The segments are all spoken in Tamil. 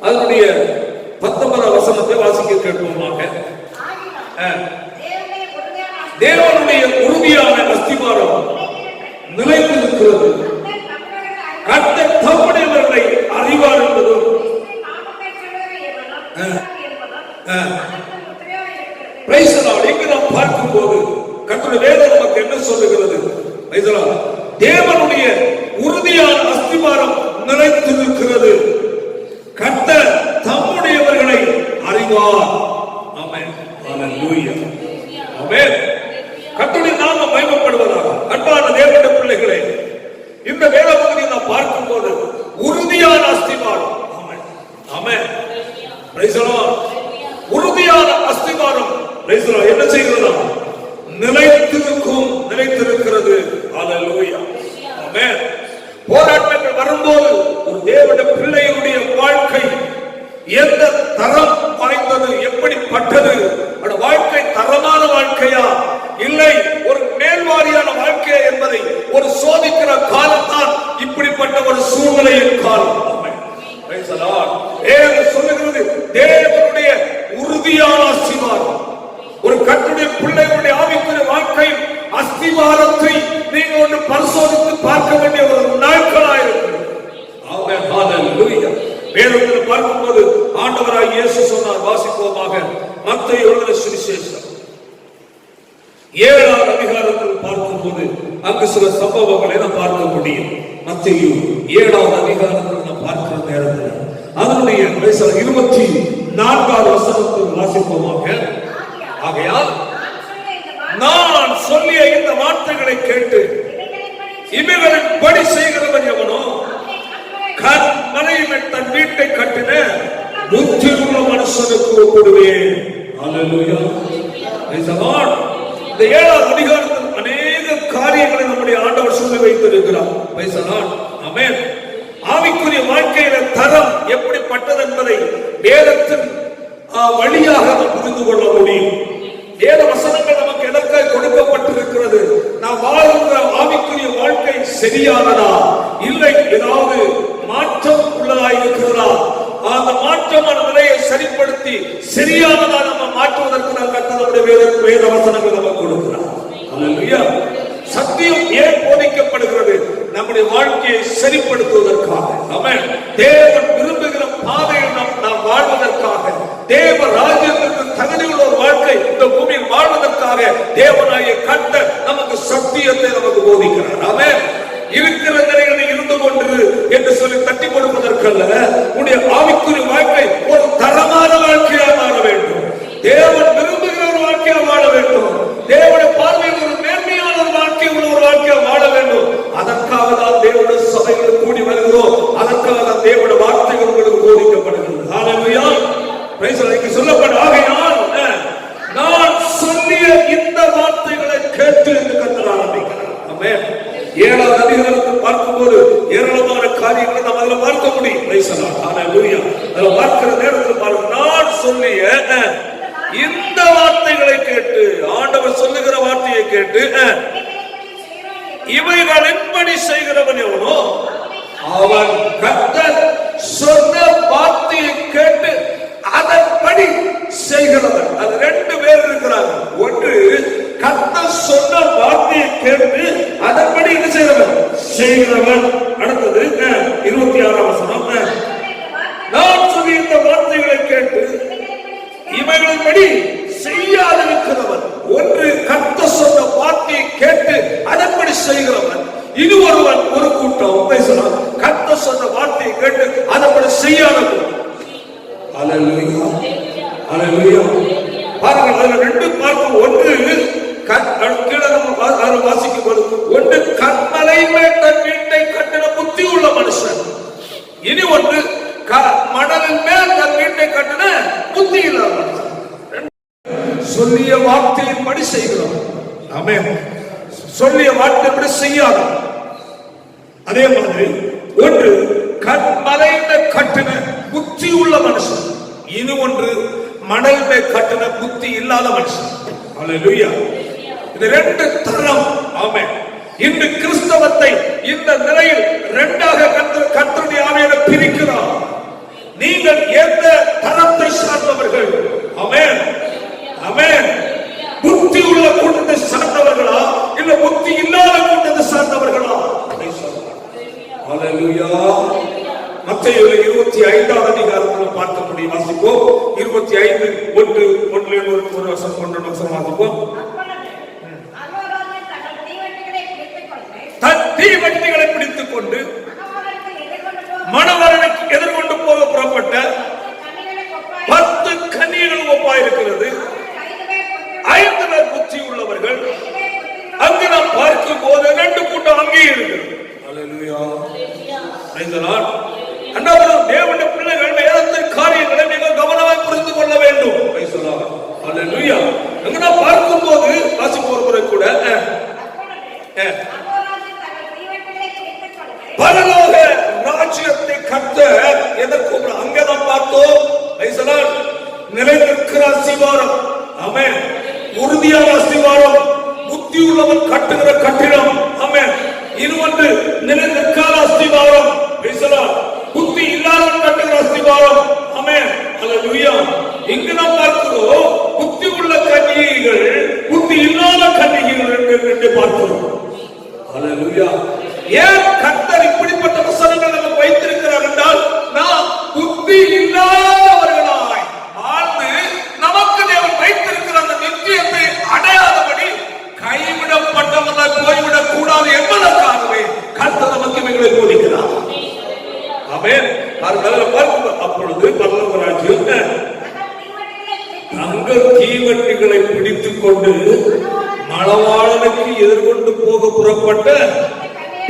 அதனுடைய 19 வசனத்தை வாசிக்க கேட்போமாக. தேவனுடைய உறுதியான அஸ்திபாரம் நிலைத்திருக்கிறது, கர்த்தர் தம்முடையவர்களை அறிவார் என்பதும். இங்கு நாம் பார்க்கும் போது கர்த்தருடைய வேதம் நமக்கு என்ன சொல்லுகிறது? தேவனுடைய உறுதியான அஸ்திபாரம் நிலைத்திருக்கிறது, கர்த்தர் தம்முடையவர்களை அறிவார். ஆமென், ஹல்லேலூயா, ஆமென். கர்த்தருடைய நாமம் மகிமைப்படுவதாக. அன்பான தேவனுடைய பிள்ளைகளே, இந்த வேத பகுதியை நாம் பார்க்கும் போது உறுதியான அஸ்திபாரம். ஆமென், ஆமென், பிரைஸ் தி லார்ட். உறுதியான அஸ்திபாரம் என்ன செய்கிறதா? நிலைத்திருக்கிறது. ஹல்லேலூயா, ஆமென். போராட்டங்கள் வரும்போது ஒரு தேவனுடைய பிள்ளையுடைய வாழ்க்கை எந்த தரம் வாய்ந்தது, எப்படிப்பட்டது? வாழ்க்கை தரமான வாழ்க்கையா இல்லை ஒரு மேல்வாரியான வாழ்க்கையா என்பதை ஒரு சோதிக்கிற காலத்தான் இப்படிப்பட்ட ஒரு சூழ்நிலையின் காலம். சொல்லுகிறது தேவனுடைய உறுதியான அஸ்திவாரம். ஒரு கர்த்தருடைய பிள்ளைகளுடைய ஆவிக்குரிய வாழ்க்கை அஸ்திவாரத்தை நீங்க ஒன்று பரிசோதித்து பார்க்க வேண்டிய ஒரு நாட்களாயிருக்கிறது. ஆமென், ஹல்லேலூயா. வேதத்தில் பார்க்கும்போது ஆண்டவராய் இயேசு சொன்னார், வாசிப்போமாக. மத்தேயு எழுதின சுவிசேஷம் 7ஆம் அதிகாரத்தில் பார்க்கும்போது அங்கு சில சம்பவங்களை நாம் பார்க்க முடியும். மத்தேயு 7ஆம் அதிகாரத்தில் நாம் பார்க்கிற நேரத்தில் அதனுடைய 24ஆம் வசனத்தில் வாசிப்போமாக. ஆகையால் நான் சொல்லிய இந்த வார்த்தைகளை கேட்டு இவைகளின் படி செய்கிறவன் எவனோ கண்மலையில் தன் வீட்டை கட்டின புத்தியுள்ள மனுஷனுக்கு ஒப்பிடுவேன். ஹல்லேலூயா, பிரைஸ் தி லார்ட். இந்த 7ஆம் அதிகாரத்தில் அநேக காரியங்களை நம்முடைய ஆண்டவர் சொல்லி வைத்திருக்கிறார். பிரைஸ் தி லார்ட், ஆமென். ஆவிக்குரிய வாழ்க்கையில தரம் எப்படிப்பட்டது என்பதை வேதத்தின் வழியாக நாம் புரிந்து கொள்ள முடியும். வேத வசனங்கள் நமக்கு எதற்காக கொடுக்கப்பட்டிருக்கிறது? நாம் வாழ்கிற ஆவிக்குரிய வாழ்க்கை சரியானதா, இல்லை ஏதாவது மாற்றம் உள்ளதாக இருக்கிறதா? அந்த மாற்றமான நிலையை சரிப்படுத்தி சரியானதா நம்ம மாற்றுவதற்கு நாம் கர்த்தருடைய வேத வசனங்கள் நமக்கு கொடுக்கிறார். ஹல்லேலூயா. சத்தியம் ஏன் போதிக்கப்படுகிறது? நம்முடைய வாழ்க்கையை சரிப்படுத்துவதற்காக. ஆமென். தேவன் விரும்புகிற பாதையில் நாம் வாழ்வதற்காக, தேவ ராஜ்யத்திற்கு தகுதியுள்ள ஒரு வாழ்க்கை இந்த பூமியில் வாழ்வதற்காக தேவனாகிய கர்த்தர் நமக்கு சத்தியத்தை நமக்கு போதிக்கிறார். ஆமென். இருக்கிற நிலைகளில் இருந்து கொண்டு என்று சொல்லி தட்டி கொடுப்பதற்கல்ல, உன்னுடைய ஆவிக்குரிய வாழ்க்கை ஒரு தரமான வாழ்க்கையாக மாற வேண்டும். தேவன் விரும்புகிற ஒரு வாழ்க்கையாக வாழ வேண்டும். தேவனுடைய பார்வையில் ஒரு மேன்மையான ஒரு வாழ்க்கை உள்ள ஒரு வாழ்க்கையாக வாழ வேண்டும். அதற்காக தான் தேவனுடைய சபைகள் கூடி வருகிறோம். அதற்காக தான் தேவனுடைய வார்த்தைகள் உங்களுக்கு போதிக்கப்படுகிறது. ஹல்லேலூயா, பிரைஸ் தி லார்ட். சொல்லப்பட்ட ஆகையால் நான் சொல்லிய இந்த வார்த்தைகளை கேட்டு என்று கர்த்தர் ஆரம்பிக்கிறார். ஆமென். 7ஆம் அதிகாரத்தில் பார்க்கும்போது ஏராளமான காரியங்களை நாம் அதில் பார்க்க முடியும். பிரைஸ் தி லார்ட், ஹல்லேலூயா. அதில் பார்க்கிற நேரத்தில் பாருங்க, நான் சொல்லிய இந்த வார்த்தைகளை கேட்டு, ஆண்டவர் சொல்லுகிற வார்த்தையை கேட்டு இவைகளின்படி செய்கிறவன் எவனோ அவன் கர்த்தர் சொன்ன வார்த்தையை கேட்டு அதன்படி செய்கிறவன். அது 2 பேர் இருக்கிறாங்க. ஒன்று கர்த்தர் சொன்ன வார்த்தையை கேட்டு அதன்படி என்ன செய்கிறவன்? செய்கிறவன். அடுத்தது 26ஆம் வசனம், நான் சொல்லிய இந்த வார்த்தைகளை கேட்டு இவைகளின்படி செய்யாதிருக்கிறவன். ஒன்று கர்த்தர் சொன்ன வார்த்தையை கேட்டு அதன்படி செய்கிறவன். இது ஒரு கூட்டம் பேசலாம். கர்த்தர் சொன்ன வார்த்தையை கேட்டு அதன்படி செய்யாத கூட்டம். ஹல்லேலூயா, ஹல்லேலூயா. பாருங்கள், அதுல 2 பார்க்கும். ஒன்று வாசிக்கும் போது ஒன்று கண்மலை மேல் தன் வீட்டை கட்டின புத்தி உள்ள மனுஷன். இனி ஒன்று மணலின் மேல் தன் வீட்டை கட்டின புத்தி இல்லாத மனுஷன். சொல்லிய வார்த்தையின்படி செய்கிறோம். ஆமென். சொல்லிய வார்த்தையின்படி செய்யாத. அதே மாதிரி ஒன்று கண்மலையில கட்டின புத்தி உள்ள மனுஷன். இனி ஒன்று மணல் மேல் கட்டின புத்தி இல்லாத மனுஷன். ஹல்லேலூயா. இது 2 தரம். ஆமென். இன்று கிறிஸ்தவத்தை இந்த நிலையில் 2ஆக கர்த்தருடைய ஆவியானவர் பிரிக்கிறார். நீங்கள் எந்த தரத்தை சார்ந்தவர்கள்? ஆமென், ஆமென். புத்தி உள்ள கூட்டத்தை சார்ந்தவர்களா இல்ல புத்தி இல்லாத கூட்டத்தை சார்ந்தவர்களா? ஹல்லேலூயா. மத்தேயு 25ஆம் அதிகாரத்தில் பார்க்க முடியும். வாசிப்போம். 25:1 ஒரு வசனம் வாசிப்போம். தன் தீவட்டிகளை பிடித்துக் கொண்டு மணவரனுக்கு எதிர்கொண்டு போக புறப்பட்ட 10 கன்னிகைகள் ஒப்பாயிருக்கிறது. 5 பேர் புத்தி உள்ளவர்கள். அங்கு நாம் பார்க்கும் போது 2 கூட்டம் அங்கே இருக்கிறது. ஹல்லேலூயா. தேவனுடைய பிள்ளைகள் வேதத்தின் காரியங்களை மிக கவனமாக புரிந்து கொள்ள வேண்டும். ஹல்லேலூயா. அங்கு நாம் பார்க்கும் போது வாசிப்போர் முறை கூட பரலோக ராஜ்யத்தை கர்த்தர் எதற்கு அங்கதான் பார்த்தோம். நிலை நிற்கிற அஸ்திவாரம். ஆமென். உறுதியான அஸ்திவாரம். புத்தி உள்ளவன் கட்டுகிற கட்டிடம். ஆமென். இன்னொன்று நிலை நிற்காத அஸ்திவாரம். புத்தி இல்லாதவன் கட்டுகிற அஸ்திவாரம். ஆமென். ஹல்லேலூயா. இங்கு நாம் பார்க்கிறோம் புத்தி உள்ள கன்னிகைகள், புத்தி இல்லாத கன்னிகைகள் என்று பார்க்கிறோம். ஹல்லேலூயா. ஏன் கர்த்தர் இப்படிப்பட்ட வசனங்கள் நமக்கு வைத்திருக்கிறார் என்றால், நாம் புத்தி இல்லாதவர்களாய் வாழ்ந்து நமக்கு தேவன் வைத்திருக்கிற அந்த நிச்சயத்தை அடையாதபடி கைவிடப்பட்டவர்களாய் போய்விடக் கூடாது என்பதற்காகவே கர்த்தர் நமக்கு இவைகளை போதிக்கிறார். ஆமென். அப்பொழுது பரலோக ராஜ்யம் தங்கள் தீவட்டிகளை பிடித்துக் கொண்டு மணவாளனுக்கு எதிர்கொண்டு போக புறப்பட்ட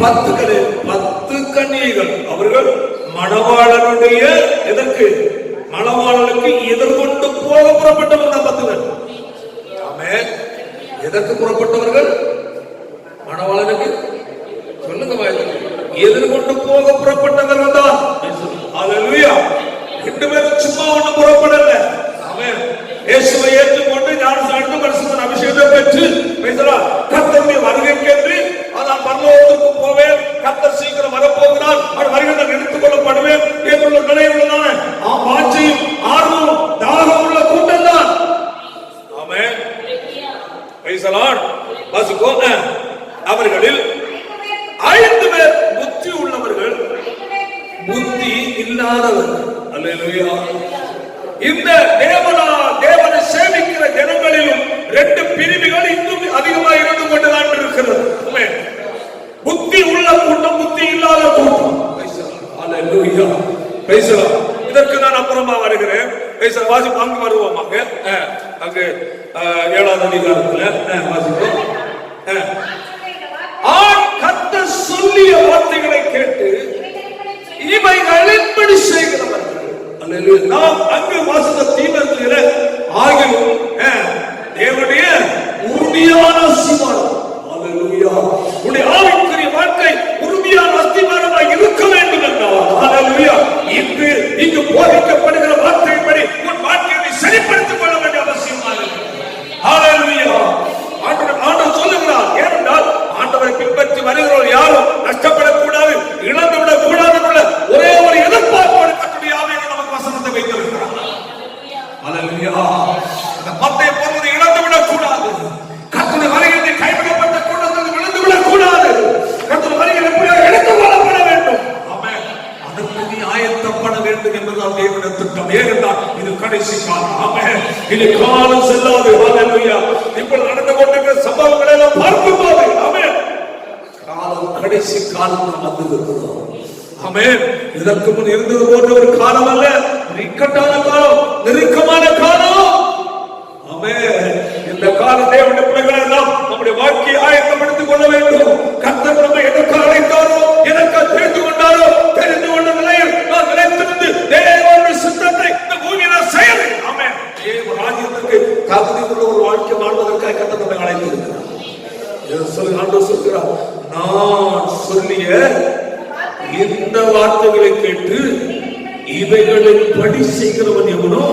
10 கன்னிகைகள். அவர்கள் மணவாளனுடைய எதற்கு? மணவாளனுக்கு எதிர்கொண்டு போக புறப்பட்டவர்கள் 10 பேர். ஆமென். எதற்கு புறப்பட்டவர்கள்? மணவாளனுக்கு சொல்லுங்க, எதிர்கொண்டு போக புறப்பட்டவர்கள் தான். ஹல்லேலூயா. 2 பேரும் சும்மா ஒண்ணு புறப்படல. ஆமென். இயேசுவை ஏற்றுக்கொண்டு ஞானஸ்நானம் பரிசுத்த அபிஷேகம் பெற்று கர்த்தருடைய வருகைக்கென்று நான் பரலோகத்துக்கு போவேன், கர்த்தர் சீக்கிரம் வரப்போகிறார், அவர் வருகையில் எடுத்துக் கொள்ளப்படுவேன் என்ற நிலையுள்ளதான வாஞ்சையும் ஆர்வம் தாகம் உள்ள கூட்டம் தான். ஆமென். Praise the lord. வாசிப்போம். அவர்களில் 5 பேர் புத்தி உள்ளவர்கள், புத்தி இல்லாதவர்கள். அல்லேலூயா. இந்த தேவனை சேவிக்கிற ஜனங்களிலும் 2 பிரிவுகள் இன்னும் அதிகமாக இருந்து கொண்டுதான் இருக்கிறது. புத்தி உள்ள கூட்டம், புத்தி இல்லாத கூட்டம். அல்லேலூயா. Praise the lord. இதற்கு நான் அப்புறமா வருகிறேன். வாசிப்பு அங்கு வருவோமாக. அங்கு 7ஆம் அதிகாரத்தில் வாசிப்போம். கர்த்தர் சொல்லிய வார்த்தைகளை கேட்டு இவைகளின்படி செய்கிறவர்கள். நாம் அங்கு வாசித்த தீவிர ஆகியும் தேவனுடைய உறுதியான அஸ்திவாரம். ஹல்லேலூயா. உடைய ஆவிக்குரிய வாழ்க்கை உறுதியான அஸ்திவாரமாக இருக்க வேண்டும் என்றால், ஹல்லேலூயா, இங்கு போதிக்கப்படுகிற வார்த்தையின்படி உன் வாழ்க்கையை சரிப்படுத்திக் கொள்ள வேண்டிய அவசியமாக இருக்கிறது. ஹல்லேலூயா. ஆண்டவர் சொல்லுகிறார். ஏனென்றால் ஆண்டவரை பின்பற்றி வருகிறவர்கள் யாரும் நஷ்டப்படக்கூடாது, இழந்துவிடக் கூடாது என்ற ஒரே ஒரு எதிர்பார்ப்போடு கர்த்தருடைய ஆவியை நமக்கு வசனத்தை வைத்திருக்கிறார். ஹல்லேலூயா. அந்த பத்தை பொறுவதை இழந்துவிடக் கூடாது. கர்த்தருடைய வருகையை கைவிடப்பட்ட கூட்டத்தில் விழுந்துவிடக் கூடாது. கர்த்தருடைய வருகையில் எப்படியாக எடுத்துக் கொள்ளப்பட வேண்டும். ஆமென். அதற்கு நீ ஆயத்தப்பட வேண்டும் என்பதால் தேவனுடைய திட்டம். ஏனென்றால் இது கடைசி காலம். ஆமென். இது காலம் செல்லாது. ஹல்லேலூயா. இப்பொழுது நடந்து கொண்டிருக்கிற சம்பவங்களை எல்லாம் பார்க்கும்போது, ஆமென், காலம் கடைசி காலம் வந்திருக்கிறோம். ஆமென். இதற்கு முன் இருந்தது போன்ற ஒரு காலம் அல்ல. இக்கட்டான காலம், நெருக்கமான காலம். ஆமென். இந்த காலம் தேவனுடைய பிள்ளைகளை எல்லாம் நம்முடைய வாழ்க்கையை ஆயத்தப்படுத்திக் கொள்ள வேண்டும். கர்த்தர் நம்மை எதற்கு அழைத்தாரோ, எதற்காக தெரிந்து கொண்டாரோ, தெரிந்து கொண்ட நிலையில் நாம் நிலைத்திருந்து தேவனுடைய சித்தத்தை இந்த பூமியில் செய்ய. ஆமென். தேவ ராஜ்யத்திற்கு தகுதி உள்ள ஒரு வாழ்க்கை வாழ்வதற்காக கர்த்தர் நம்மை அழைத்திருக்கிறார். ஆண்டவர் சொல்கிறார், நான் சொல்லிய இந்த வார்த்தைகளை கேட்டு இவைகளின் படி செய்கிறவன் எவனோ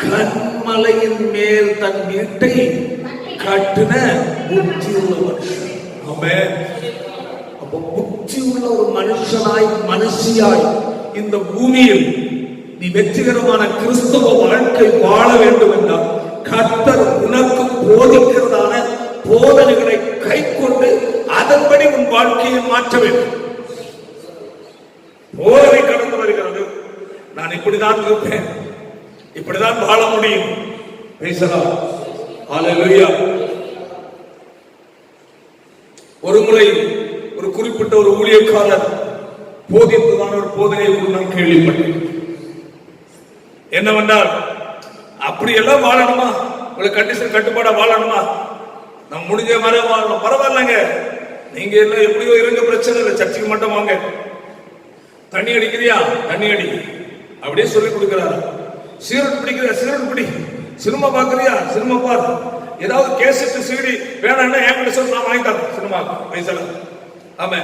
கன்மலையின் மேல் தன் வீட்டை கட்டின புத்தி உள்ள மனுஷன். ஆமென். அப்ப புத்தி உள்ள ஒரு மனுஷனாய், மனுஷியாய் இந்த பூமியில் நீ வெற்றிகரமான கிறிஸ்தவ வாழ்க்கை வாழ வேண்டும் என்றால் கர்த்தர் உனக்கு போதிக்கிறதான போதனைகளை கை கொண்டு அதன்படி உன் வாழ்க்கையை மாற்ற வேண்டும். போதனை கடந்து வருகிறது, நான் இப்படிதான் இருப்பேன், இப்படிதான் வாழ முடியும். பேசலாம். ஹல்லேலூயா. ஒரு முறை ஒரு குறிப்பிட்ட ஒரு ஊழியக்காரர் போதித்ததான ஒரு போதனையை நான் கேள்விப்பட்டேன். என்னவென்றால், அப்படி எல்லாம் வாழணுமா, உங்களுக்கு கண்டிஷன் கட்டுப்பாடா வாழணுமா, நம்ம முடிஞ்ச மாதிரி வாழணும், பரவாயில்லைங்க, நீங்க எல்லாம் எப்படியோ இருங்க, பிரச்சனை இல்லை, சர்ச்சைக்கு மட்டும் வாங்க, தண்ணி அடிக்கிறியா தண்ணி அடி அப்படியே சொல்லி கொடுக்கிறாரு. சிகரெட் பிடிக்கிறியா சிகரெட் பிடி, சினிமா பாக்குறியா சினிமா பாரு, ஏதாவது கேசட் சிடி வேணாம்னா என்கிட்ட சொல்லி நான் வாங்கி தரேன் சினிமா பைசா. ஆமா,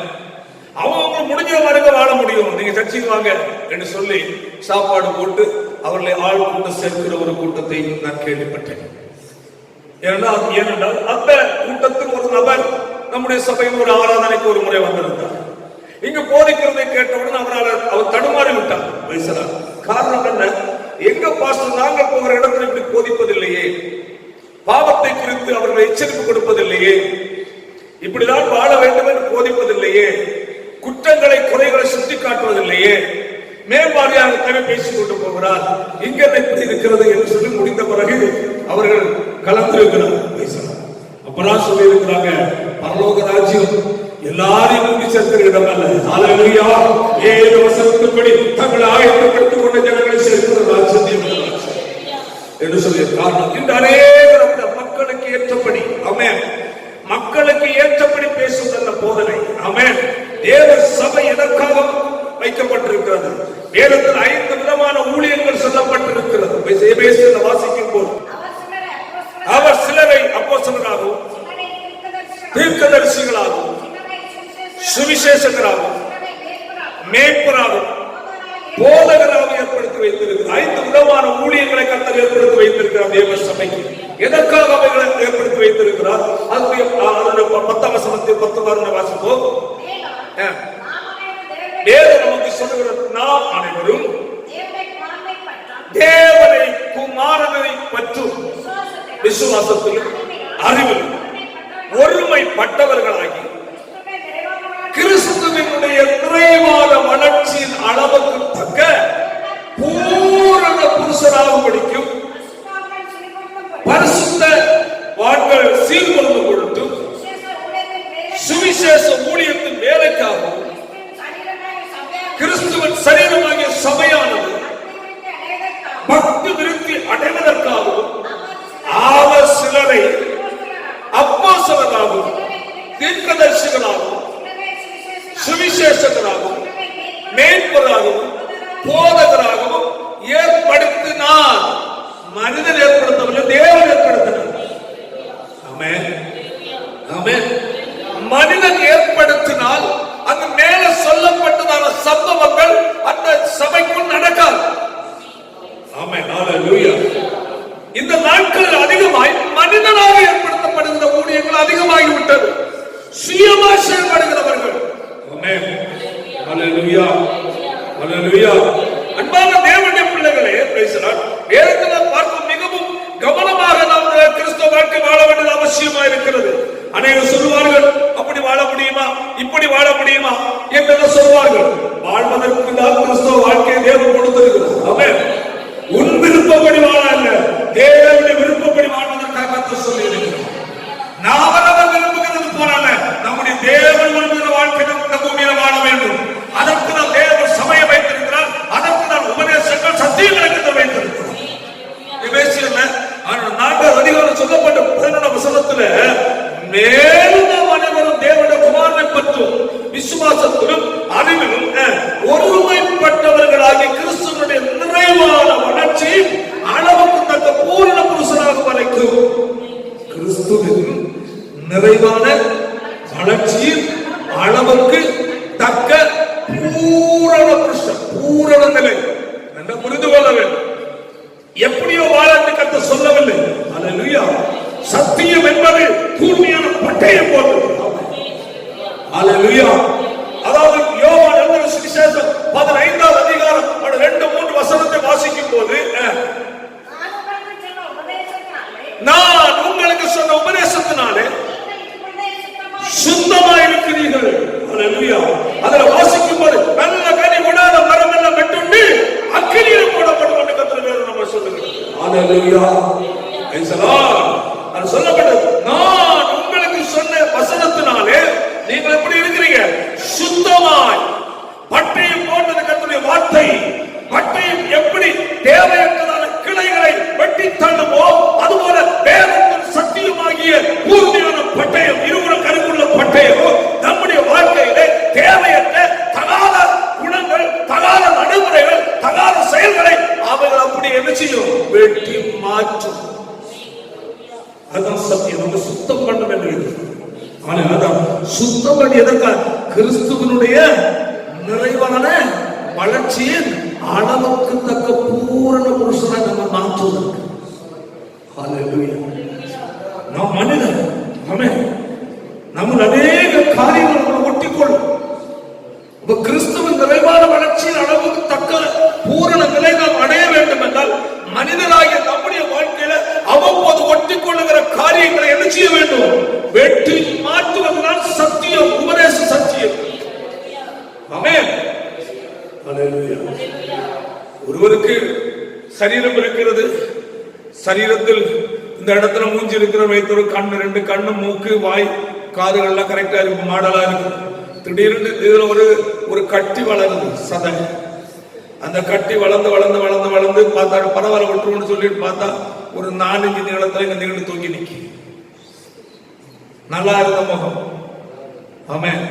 அவங்க முடிஞ்ச மாதிரி வாழ முடியும், நீங்க சர்ச்சைக்கு வாங்க என்று சொல்லி சாப்பாடு போட்டு அவர்களை ஆள் கூட்ட சேர்க்கிற ஒரு கூட்டத்தை நான் கேள்விப்பட்டேன். ஏனென்றால் அந்த கூட்டத்துக்கு ஒரு நபர் நம்முடைய சபையில் ஒரு ஆராதனைக்கு ஒரு முறை வந்திருந்தார். இங்கு போதிக்கிறதை கேட்டவுடன் அவர் தடுமாறி விட்டார். பேசுறார். காரணம் என்ன? எங்க பாஸ்டர் நாங்கள் போகிற இடத்துல இப்படி போதிப்பதில்லையே, பாவத்தை குறித்து அவர்களை எச்சரிப்பு கொடுப்பதில்லையே, இப்படிதான் வாழ வேண்டும் என்று போதிப்பதில்லையே, குற்றங்களை குறைகளை சுட்டி காட்டுவதில்லையே, மேம்பாரியாக பேசிக் கொண்டு போகிறார், இங்க எப்படி இருக்கிறது என்று சொல்லி முடிந்த பிறகு அவர்கள் கலந்திருக்கிறார். அப்பதான் சொல்லி இருக்கிறாங்க, பரலோக ராஜ்யம் எல்லாரையும் கூட்டி சேர்க்கிற இடம் அல்ல. ஹல்லேலூயா. 7 வசனத்தின்படி தங்களை ஆயத்தப்படுத்திக் கொண்ட ஜனங்களை சேர்க்கிற ராஜ்யம் என்று சொல்லி காரணம். இந்த அநேக மக்களுக்கு ஏற்றபடி, ஆமென், மக்களுக்கு ஏற்றபடி பேசுவதல்ல போதனை. ஆமென். தேவ சபை எதற்காக வைக்கப்பட்டிருக்கிறது? வேதத்தில் 5 விதமான ஊழியங்கள் சொல்லப்பட்டிருக்கிறது. எபேசியர்ல வாசிக்கும் போது அவர் சிலரை அப்போஸ்தலராகவும், தீர்க்கதரிசிகளாகவும், சுவிசேஷகராகவும், மேய்ப்பராகவும், போதகராகவும் ஏற்படுத்தி வைத்திருக்கிறார். 5 விதமான ஊழியங்களை கர்த்தர் ஏற்படுத்தி வைத்திருக்கிறார் தேவ சபைக்கு. எதற்காக அவைகளை ஏற்படுத்தி வைத்திருக்கிறார்? அதனுடைய 10 வசனத்தில் 10 வாசிப்போம். வேதம் நமக்கு சொல்லுகிறது, நாம் அனைவரும் தேவனை குமாரனை பற்றும் விசுவாசத்திலும் அறிவிலும் ஒருமைப்பட்டவர்களாகி கிறிஸ்துவினுடைய நிறைவான வளர்ச்சியின் அளவுக்கு தக்க பூரண புருஷராகும்படிக்கும் பரிசுத்த வாழ்கள் சீர்கொண்டு கொடுத்தும் சுவிசேஷ ஊழியத்தின் வேலைக்காகவும் கிறிஸ்துவின் சரீரமாகிய சபையானது பக்தி விருத்தி அடைவதற்காகவும் அவர் சிலரை அப்போஸ்தலராகவும், தீர்க்கதரிசிகளாகவும், சுவிசேஷகராகவும், மேய்ப்பராகவும், போதகராகவும் ஏற்படுத்தினார். மனிதன் ஏற்படுத்தவில்லை, தேவன் ஏற்படுத்தினார். ஆமென், ஆமென். மனிதன் ஏற்படுத்தினால் அங்கு மேல சொல்லப்பட்டதான சம்பவங்கள் அந்த சபைக்குள் நடக்காது. ஆமென், ஹல்லேலூயா. இந்த நாட்களில் அதிகமாய் மனிதனாக ஏற்படுத்தப்படுகிற ஊழியர்கள் அதிகமாகிவிட்டது. சுயமாக செயல்படுகிறவர்கள். ஆமென், ஹல்லேலூயா, ஹல்லேலூயா. அன்பான தேவனுடைய பிள்ளைகளே, பேசுகிறார். வேதத்தில் பார்க்கும் மிகவும் கவனமாக நாம் கிறிஸ்தவ வாழ்க்கை வாழ வேண்டியது அவசியமா இருக்கிறது. அனைவரும் சொல்லுவார்கள், அப்படி வாழ முடியுமா, இப்படி வாழ முடியுமா என்று சொல்வார்கள். வாழ்வதற்கு தான் கிறிஸ்தவ வாழ்க்கையை தேவன் கொடுத்திருக்கிறார். ஆமென். உன் விருப்பப்படி வாழ அல்ல, தேவனுடைய விருப்பப்படி வாழ்வதற்காக சொல்லி இருக்கிறார். நாம் விரும்புகிறது போல நம்முடைய தேவன் விரும்புகிற வாழ்க்கை இந்த பூமியில வாழ வேண்டும். அதற்கு நாம் தேவன் சபையை வைத்திருக்கிறார். அதற்கு நான் உபதேசங்கள் சத்தியங்களை வைத்திருக்கிறோம். எபேசியர்ல 4 அதிகாரம் சொல்லப்பட்ட 11 வசனத்துல மேலும் நாம் அனைவரும் தேவனுடைய குமாரனை பற்றும் விசுவாசத்திலும் அறிவிலும் ஒருமைப்பட்டவர்களாகிய கிறிஸ்துவனுடைய நிறைவான வளர்ச்சியும் அளவுக்கு தக்க பூரண புருஷனாக வரைக்கும். கிறிஸ்துவின் நிறைவான வளர்ச்சியில் அளவுக்கு தக்க பூரண புருஷன், பூரண நிலை என்று புரிந்து கொள்ள வேண்டும். எப்படியோ வாழ கர்த்தர் சொல்லவில்லை. ஹல்லேலூயா. சத்தியம் என்பது கூர்மையான பட்டயம் போன்றது. ஹல்லேலூயா. அதாவது யோவான் எழுதின சுவிசேஷம் 15வது அதிகாரம் 2-3 வசனத்தை ஹalleluya. Praise the Lord. அது சொல்லப்பட்டது, நான் உங்களுக்கு சொன்ன வசனத்தினாலே நீங்கள் எப்படி இருக்கிறீங்க? சுத்தமாய். பட்டயம் போன்றது கர்த்தருடைய வார்த்தை. பட்டயம் எப்படி தேவையற்றதான கிளைகளை வெட்டி தள்ளுமோ அதுபோல வேதத்தின் சத்தியமாகிய கூர்மையான பட்டயம், இருபுறம் கருக்குள்ள பட்டயம் நம்முடைய வாழ்க்கையிலே தேவையற்ற தகாத குணங்கள், தகாத நடைமுறைகள், தகாத செயல்களை அவைகள் அப்படி என்ன செய்யும்? வெட்டி மாற்றும். அதான் சத்தியம். நம்ம சுத்தம் பண்ண வேண்டும். ஆனால் அதான் சுத்தம் பண்ணி எதற்காக? கிறிஸ்துவனுடைய நிறைவான வளர்ச்சியின் அளவுக்கு தக்க பூரண புருஷனை நம்ம மாற்றுவதற்கு. ஹalleluya. நாம் மனிதன். ஆமென். நம்ம அநேக காரியங்களை நம்ம ஒட்டிக்கொள்ளும். கிறிஸ்துவின் நிறைவான வளர்ச்சியின் அளவுக்கு தக்க பூரண நிலை நாம் அடைய வேண்டும் என்றால் மனிதனாகிய நம்முடைய வாழ்க்கையில அவ்வப்போது ஒட்டிக்கொள்ளுகிற காரியங்களை என்ன செய்ய வேண்டும்? வெற்றி மாற்றுவதுதான் சத்தியம், உபதேச சத்தியம். ஆமென். ஹalleluya. ஒருவருக்கு சரீரம் இருக்கிறது. சரீரத்தில் இந்த இடத்துல மூஞ்சி இருக்கிற வைத்தொரு கண்ணு, ரெண்டு கண்ணு, மூக்கு, வாய், காதுகள் எல்லாம் கரெக்டா இருக்கும், மாடலா இருக்கு. திடீர்னு இதுல ஒரு கட்டி வளருது, சதை. அந்த கட்டி வளர்ந்து வளர்ந்து வளர்ந்து வளர்ந்து பார்த்தா பரவாயில்ல விட்டுருன்னு சொல்லிட்டு பார்த்தா ஒரு 4 இன்ச் நீளத்துல இங்க நீண்டு தூக்கி நிக்கி. நல்லா இருந்த முகம். ஆமென்.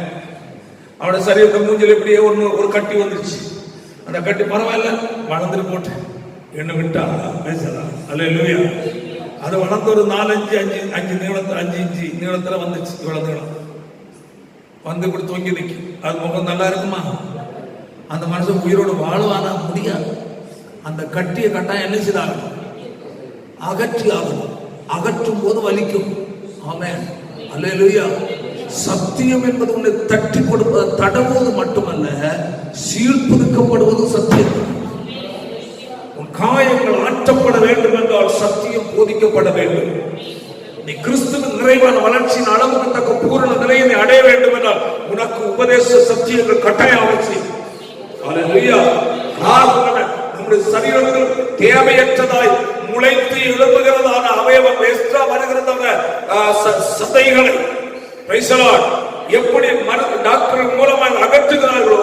அவனோட சரீரத்தை மூஞ்சில இப்படியே ஒரு கட்டி வந்துருச்சு. அந்த கட்டி பரவாயில்ல வளர்ந்துட்டு போட்டு என்ன விட்டா பேசலாம். அல்லேலூயா. அது வளர்ந்து ஒரு 4 5 நீளத்துல 5 இன்ச்சு நீளத்துல வந்துச்சு. இவ்வளவு நீளம் வந்து இப்படி தூங்கி நிற்கி. அது முகம் நல்லா இருக்குமா? அந்த மனுஷன் உயிரோடு வாழுவானா? முடியாது. அந்த கட்டிய கட்டாயம் என்ன செய்தாகணும்? அகற்றி ஆகணும். அகற்றும் போது வலிக்கும். ஆமென். அல்லேலூயா. சத்தியம் என்பது உன்னை தட்டி கொடுப்பது, தடவுவது மட்டுமல்ல, சீர்புதுக்கப்படுவது சத்தியம். உன் காயங்கள் ஆற்றப்பட வேண்டும் என்றால் சத்தியம் போதிக்கப்பட வேண்டும். நீ கிறிஸ்துவின் நிறைவான வளர்ச்சியின் அளவுக்கு தக்க பூரண நிலையை நீ அடைய வேண்டும் என்றால் உனக்கு உபதேச சத்தியங்கள் கட்டாயம் அவசியம். ஹalleluya. நம்முடைய சரீரத்தில் தேவையற்றதாய் முளைத்து எழுப்புகிறதான அவயவம் எக்ஸ்ட்ரா வருகிறதான சதைகளை எப்படி டாக்டர் மூலமாக அகற்றுகிறார்களோ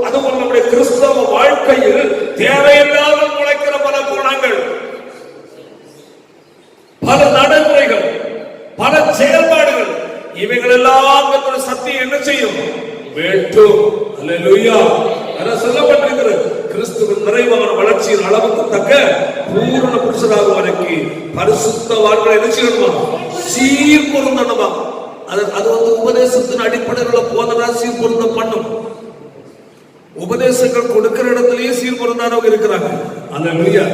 அதுபோல் நம்முடைய கிறிஸ்தவ வாழ்க்கையில் தேவையில்லாமல் முளைக்கிற பல குணங்கள், பல நடைமுறைகள், பல செயல்பாடுகள், இவைகள் எல்லாம் சத்தியம் என்ன செய்யும்? வெட்டும். அல்லேலூயா. அத சொல்லப்பட்டிருக்கிறது, கிறிஸ்துவின் நிறைவான வளர்ச்சியின் அளவுக்கு தக்க பூரண புருஷராக வரைக்கும் பரிசுத்த வாழ்க்கை என்ன செய்யணுமா? சீர் பொருந்தணுமா? அது உபதேசத்தின் அடிப்படையில் போதனா சீர் பொருந்த பண்ணும். உபதேசங்கள் கொடுக்கிற இடத்திலேயே சீர் பொருந்தானவங்க இருக்கிறாங்க. அல்லேலூயா.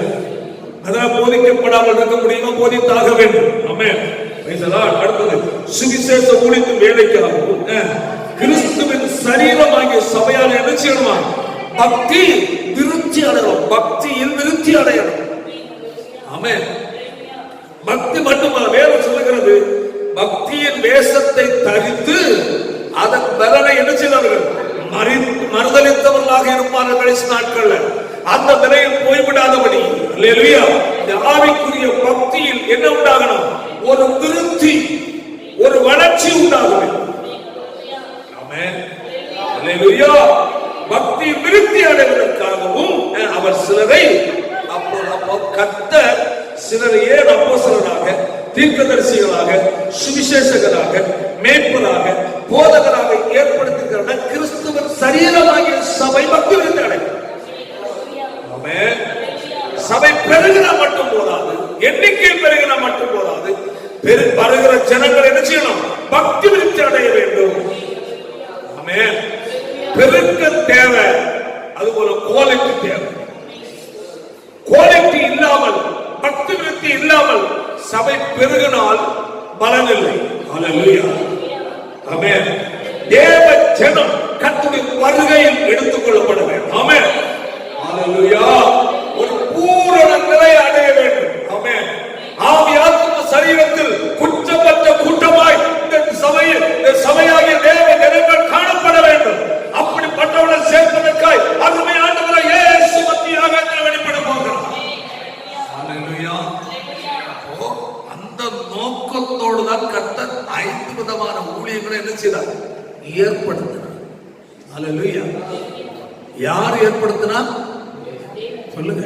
அதனால் போதிக்கப்படாமல் இருக்க முடியுமா? போதித்தாக வேண்டும். ஆமென். அடுத்தது சுவிசேஷ ஊழியத்தின் வேலைக்காகவும் கிறிஸ்துவின் சரீரமாகிய சபையால் என்ன செய்யணுமா? பக்தி விருத்தி அடையணும். பக்தியில் விருத்தி அடையணும். ஆமென். பக்தி மட்டுமல்ல, வேதம் சொல்லுகிறது பக்தியின் வேஷத்தை தரித்து அதன் பலனை என்ன செய்தவர்கள்? மறுதளித்தவர்களாக இருப்பார்கள் கடைசி நாட்கள்ல. அந்த நிலையில் போய்விடாதபடி அல்லேலூயா, இந்த ஆவிக்குரிய பக்தியில் என்ன உண்டாகணும்? ஒரு விருத்தி, ஒரு வளர்ச்சி உண்டாகும். ஆமென். அல்லேலூயா. பக்தி விருத்தி அடைவதற்காகவும் அவர் சிலரை கர்த்தர் சிலரை ஏன் அப்போஸ்தலராக, தீர்க்கதரிசிகளாக, சுவிசேஷகராக, மேய்ப்பராக, போதகராக ஏற்படுத்துகிற கிறிஸ்துவின் சரீரமாகிய சபை பக்தி விருத்தி அடையும். ஆமென். சபை பெருகினா மட்டும் போதாது, எண்ணிக்கை பெருகினா மட்டும் போதாது, வருகிற ஜனங்கள் என்ன செய்யணும்? பக்தி விருத்தி அடைய வேண்டும். ஆமென். பெருக்க தேவை, அதுபோல குவாலிட்டி தேவை. குவாலிட்டி இல்லாமல், பக்தி விருத்தி இல்லாமல் சபை பெருகினால் பலன் இல்லை. ஹalleluya. ஆமென். தேவ ஜனம் கர்த்தருடைய வருகையில் எடுத்துக் கொள்ளப்பட வேண்டும். ஆமென். ஹalleluya. ஒரு பூரண நிலை அடைய வேண்டும். ஆமென். ஆவி ஆத்ம சரீரத்தில் குற்றமற்ற கூட்டமாய் இந்த சபையாகிய தேவ ஜனங்கள் காணப்பட வேண்டும். அப்படிப்பட்டவர்களை சேர்ப்பதற்காய் அருமை ஆண்டவராகிய இயேசு மத்தியாக வெளிப்பட போகிறார். ஹalleluya. செய்தார்? ஏற்படுத்தினார். அல்லேலூயா. யார் ஏற்படுத்தினா? சொல்லுங்க.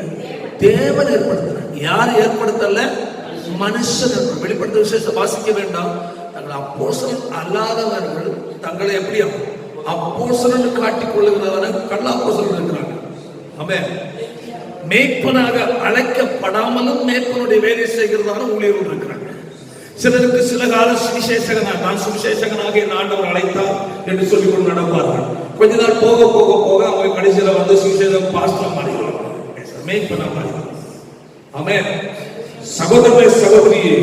தேவன் ஏற்படுத்தினார். யார் ஏற்படுத்தல? மனுஷன். வெளிப்படுத்த விசேஷத்தை வாசிக்க வேண்டாம். தங்கள் அப்போஸ்தலன் அல்லாதவர்கள் தங்களை எப்படி அப்போஸ்தலன் காட்டிக் கொள்ளுகிறவர்கள் கள்ள அப்போஸ்தலன் இருக்கிறாங்க. ஆமென். மேய்ப்பனாக அழைக்கப்படாமலும் மேய்ப்பனுடைய வேலை செய்கிறதான ஊழியர்கள் இருக்கிறாங்க. சிலருக்கு சில கால சுவிசேஷகனாக, நான் சுவிசேஷகனாக என் ஆண்டவர் அழைத்தார் என்று சொல்லிக் கொண்டு நடப்பார்கள். கொஞ்ச நாள் போக போக போக அவங்க கடைசியில வந்து சுவிசேஷம் பாஸ்டர் மாறிடுவாங்க, மேய்ப்பனா மாறிடுவாங்க. ஆமென். சகோதரனே சகோதரியே,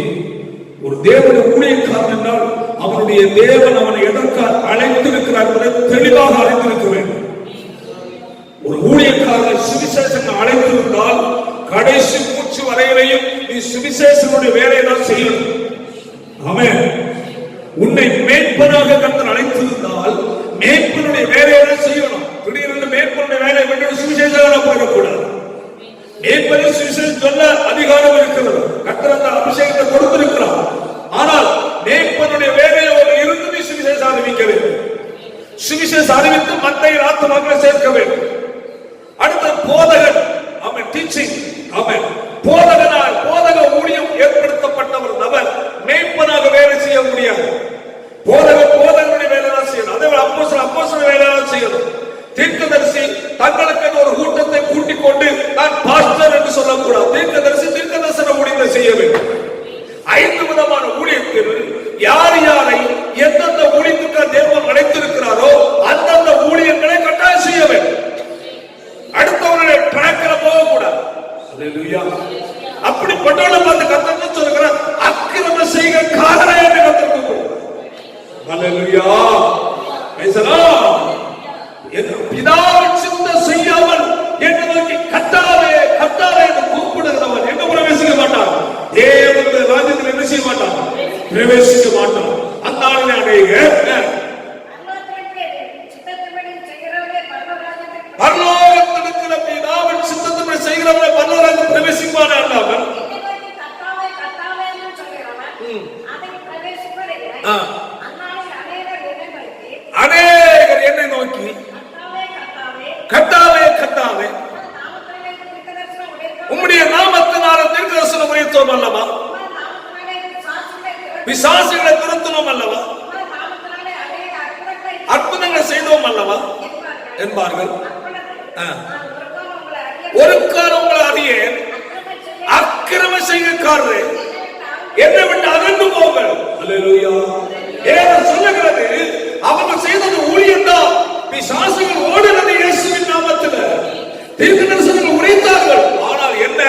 ஒரு தேவனுடைய ஊழியக்காரன் என்றால் அவனுடைய தேவன் அவனை எதற்காக அழைத்திருக்கிறார் என்பதை தெளிவாக அழைத்திருக்க வேண்டும். ஒரு ஊழியக்காரனை சுவிசேஷம் அழைத்திருந்தால் கடைசி மூச்சு வரையிலையும் நீ சுவிசேஷனுடைய வேலையை தான் செய்யணும். ஆமென். உன்னை மேய்ப்பனாக கர்த்தர் அழைத்திருந்தால் மேய்ப்பனுடைய வேலையை தான் செய்யணும். திடீரென்று மேய்ப்பனுடைய வேலையை விட்டு சுவிசேஷகனாக போயிடக்கூடாது. மேய்ப்பனை சுவிசேஷம் சொல்ல அதிகாரம் இருக்கிறது. கர்த்தர் அந்த அபிஷேகத்தை கொடுத்திருக்கிறார். ஆனால் மேய்ப்பனுடைய வேலையோடு இருந்து நீ சுவிசேஷம் அறிவிக்க வேண்டும். சுவிசேஷம் அறிவித்து மந்தையில் ஆத்துமாக்களை சேர்க்க வேண்டும். அடுத்த போதகன், அவன் டீச்சிங், அவன் போதகனாய் போதக ஊழியம் ஏற்படுத்தப்பட்டவர். அவர் மேய்ப்பனாக வேலை செய்ய முடியாது. போதகனுடைய வேலை தான் செய்யணும். அதே அப்போஸ்தலன் வேலை தான் செய்யணும். தீர்க்கதரிசி தங்களுக்கு ஒரு கூட்டத்தை கூட்டிக் கொண்டு நான் பாஸ்டர் என்று சொல்லக்கூடாது. தீர்க்கதரிசன ஊழியத்தை செய்ய வேண்டும். 5 விதமான ஊழியத்தில் யார் யாரை எந்தெந்த ஊழியத்துக்கு தேவன் அழைத்திருக்கிறாரோ அந்தந்த ஊழியர்களை கட்டாயம் செய்ய வேண்டும். அடுத்தவருடைய ட்ராக்ல போக கூடாது. அல்லேலூயா. அப்படி பட்டவனை பார்த்து கர்த்தர் சொல்கிறார், அக்கிரம செய்கிற காரணை என்று கர்த்தர் கூப்பிடுகிறார். அல்லேலூயா. பிதாவின் சித்தம் செய்யாமல் என்று நோக்கி கர்த்தாவே கர்த்தாவே என்று கூப்பிடுகிறவன் எங்க பிரவேசிக்க மாட்டான். தேவனுடைய ராஜ்யத்தில் என்ன செய்ய மாட்டான்? பிரவேசிக்க மாட்டான். அந்த ஆளுநை அடையுங்க. பரலோகத்திற்கிற பிதாவின் சித்தத்தை செய்கிறவனை பரலோகத்தில் பிரவேசிப்பானே அல்லாமல் அநேகர் என்னை நோக்கி கர்த்தாவே கர்த்தாவே உம்முடைய நாமத்தினால தீர்க்கதரிசனம் உரைத்தோம் அல்லவா, பிசாசுகளை துரத்தினோம் அல்லவா, அற்புதங்களை செய்தோம் அல்லவா என்பார்கள். ஒரு காலம் உங்களை அறியேன், அக்கிரம செய்கிறக்காரரே என்னை விட்டு அகன்று போங்கள். அல்லேலூயா. ஏன் சொல்லுகிறது? அவர்கள் செய்தது ஊழியம் தான். பிசாசுகள் ஓடினது இயேசுவின் நாமத்தில். தீர்க்கதரிசனம் உரைத்தார்கள். ஆனால் என்ன?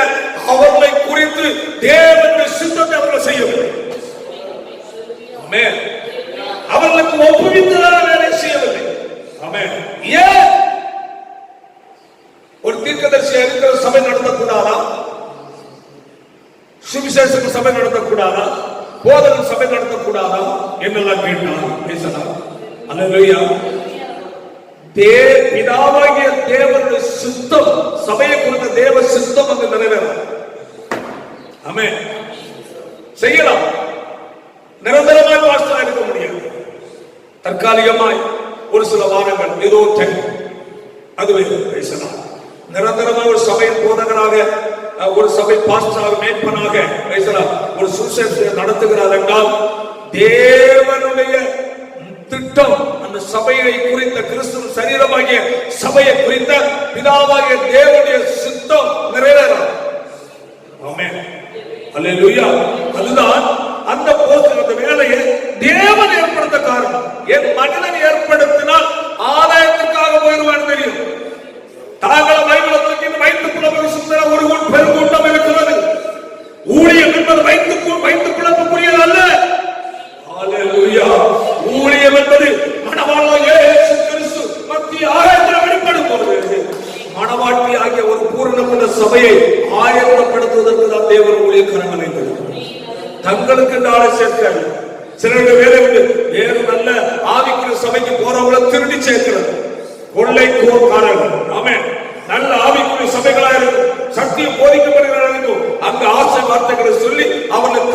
அவர்களை குறித்து தேவனுடைய சித்தத்தை அவர்கள் செய்யவில்லை. ஆமென். அவர்களுக்கு ஒப்புவித்ததான வேலை செய்யவில்லை. ஆமென். ஏன்? ஒரு தீர்க்கதரிசி இருக்கிற சபை நடத்தக்கூடாதா? சுவிசேஷ சபை நடத்தக்கூடாதா? போதகன் சபை நடத்தக்கூடாதா என்னெல்லாம் கேட்டார், பேசலாம். அல்லேலூயா. பிதாவாகிய தேவனுடைய சித்தம், சபையை கொடுத்த தேவ சித்தம் அங்கு நிறைவேறும். ஆமென். செய்யலாம். நிரந்தரமாய் பாஸ்டரா இருக்க முடியாது. தற்காலிகமாய் ஒரு சில வாரங்கள் ஏதோ அதுவே பேசலாம். நிரந்தரமாக ஒரு சபையின் போதகராக, ஒரு சபை பாஸ்டராக, மேய்ப்பனாக பேசலாம். ஒரு சுவிசேஷத்தை நடத்துகிறார் என்றால் தேவனுடைய திட்டம் அந்த சபையை குறித்த, கிறிஸ்துவ சரீரமாகிய சபையை குறித்த பிதாவாகிய தேவனுடைய சித்தம் நிறைவேறும். ஆமென். அல்லேலூயா. அதுதான் அந்த போஸ்ட், அந்த வேலையை தேவன் ஏற்படுத்த காரணம். என் மனிதன் ஏற்படுத்தினால் ஆதாயத்திற்காக போயிடுவான்னு தெரியும். தாங்கள் பைபிளை தூக்கி வைத்துக்குள்ள சுந்தர ஒரு பெருங்கூட்டம் இருக்கிறது. ஊழியம் என்பது வைத்து குழப்பக்கூடியது அல்ல. அல்லேலூயா. ஊழியம் என்பது மணவாளன் இயேசு கிறிஸ்து மத்திய ஆயத்தில் வெளிப்படும் போது மணவாட்டி ஆகிய ஒரு பூரணமான சபையை ஆயத்தப்படுத்துவதற்கு தான் தேவன் ஊழியக்காரங்களை தங்களுக்கு என்று ஆளை சேர்க்கிறார். சிலருடைய வேலை உண்டு. வேறு நல்ல ஆவிக்குரிய சபைக்கு போறவங்களை திருடி சேர்க்கிறது. கொள்ளைக்கோர்காரர்கள். ஆமென். நல்ல ஆவிக்குரிய சபைகளா இருக்கும், சத்தியம் போதிக்கப்படுகிறார்கள் இருக்கும். அங்கு ஆசை வார்த்தைகளை சொல்லி அவர்கள்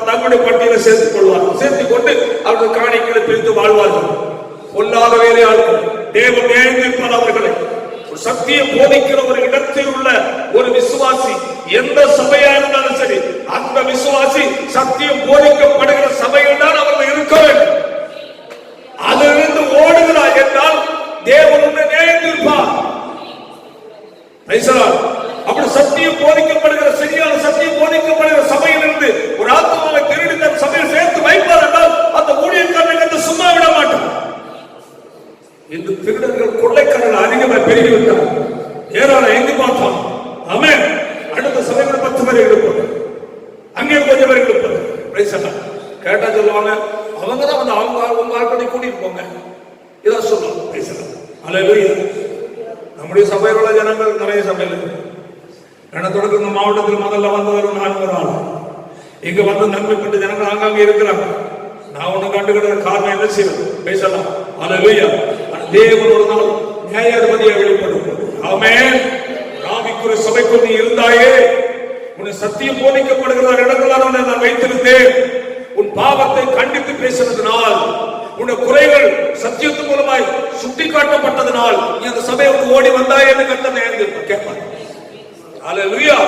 தங்களுடைய பட்டியலை சேர்த்துக் கொள்வார்கள். சேர்த்துக் கொண்டு அவர்கள் காணிக்கைகளை வாழ்வார்கள். பொல்லாத வேலையாளர்கள் தேவன் நியமிப்பார் அவர்களை. சத்தியம் போதிக்கிற ஒரு இடத்தில் உள்ள ஒரு விசுவாசி எந்த சபையா இருந்தாலும் சரி, அந்த விசுவாசி சத்தியம் போதிக்கப்படுகிற சபையில் தான் அவர்கள் இருக்க வேண்டும். அதிலிருந்து ஓடுகிறார் என்றால் தேவன் உன்னை நியமிப்பார். அப்படி சத்தியம் போதிக்கப்படுகிற சரியான சத்தியம் போதிக்கப்படுகிற சபையிலிருந்து ஒரு ஆத்மாவை திருடி தன் சபையில் சேர்த்து வைப்பார் என்றால் அந்த ஊழியக்காரனை சும்மா விட மாட்டார். இந்த திருடர்கள் கொள்ளைக்காரர்கள் அதிகமாக பெருகிவிட்டார். ஏராளம் எங்கு பார்த்தால் ஆமென். அடுத்த சபையில் 10 பேர் எடுப்பாங்க, அங்கே கொஞ்சம் பேர் எடுப்பாங்க. கேட்டா சொல்லுவாங்க, அவங்க தான் வந்து அவங்க ஆட்களை கூட்டிட்டு போங்க, இதான் சொல்லுவாங்க. அல்லேலூயா. நம்முடைய சபையில் உள்ள ஜனங்கள் நிறைய சபையில் தொடக்க இந்த மாவட்டத்தில் முதல்ல வந்தவர் 400 ஆள் இங்க வந்து நன்மை பெற்ற ஜனங்கள் ஆங்காங்க இருக்கிறாங்க. நான் ஒண்ணு கண்டுகிற காரணம் என்ன செய்யணும் பேசலாம். அல்லேலூயா. தேவன் ஒரு நாள் நியாயாதிபதியாக வெளிப்படும். ஆமென். ராமிக்குரிய சபைக்குள் நீ இருந்தாயே, உன்னை சத்தியம் போதிக்கப்படுகிற இடங்களான நான் வைத்திருந்தேன். உன் பாவத்தை கண்டித்து பேசினதுனால், உன் குறைகள் சத்தியத்தின் மூலமாய் சுட்டி காட்டப்பட்டதனால் நீ அந்த சபையை விட்டு ஓடி வந்தாயே என்று கர்த்தர் கேட்பார். அல்லேலூயா.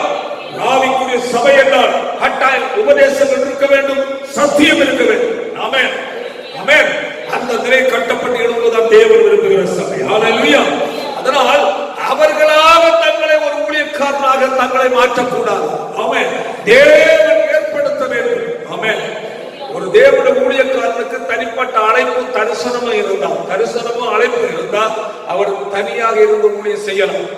ராவிக்குரிய சபை என்றால் கட்டாயம் உபதேசங்கள் இருக்க வேண்டும், சத்தியம் இருக்க வேண்டும். ஆமென், ஆமென். அந்த நிலை கட்டப்பட்டு எழுதுவதுதான் தேவன் விரும்புகிற சபை. அல்லேலூயா. அதனால் அவர்களாக தங்களை ஒரு ஊழியக்காரனாக தங்களை மாற்றக்கூடாது. ஆமென். தேவன் ஏற்படுத்த வேண்டும். ஆமென். ஒரு தேவனுடைய ஊழியக்காரனுக்கு தனிப்பட்ட அழைப்பும் தரிசனமும் இருந்தால், தரிசனமும் அழைப்பு இருந்தால் அவர் தனியாக இருந்து ஊழியம் செய்யலாம்.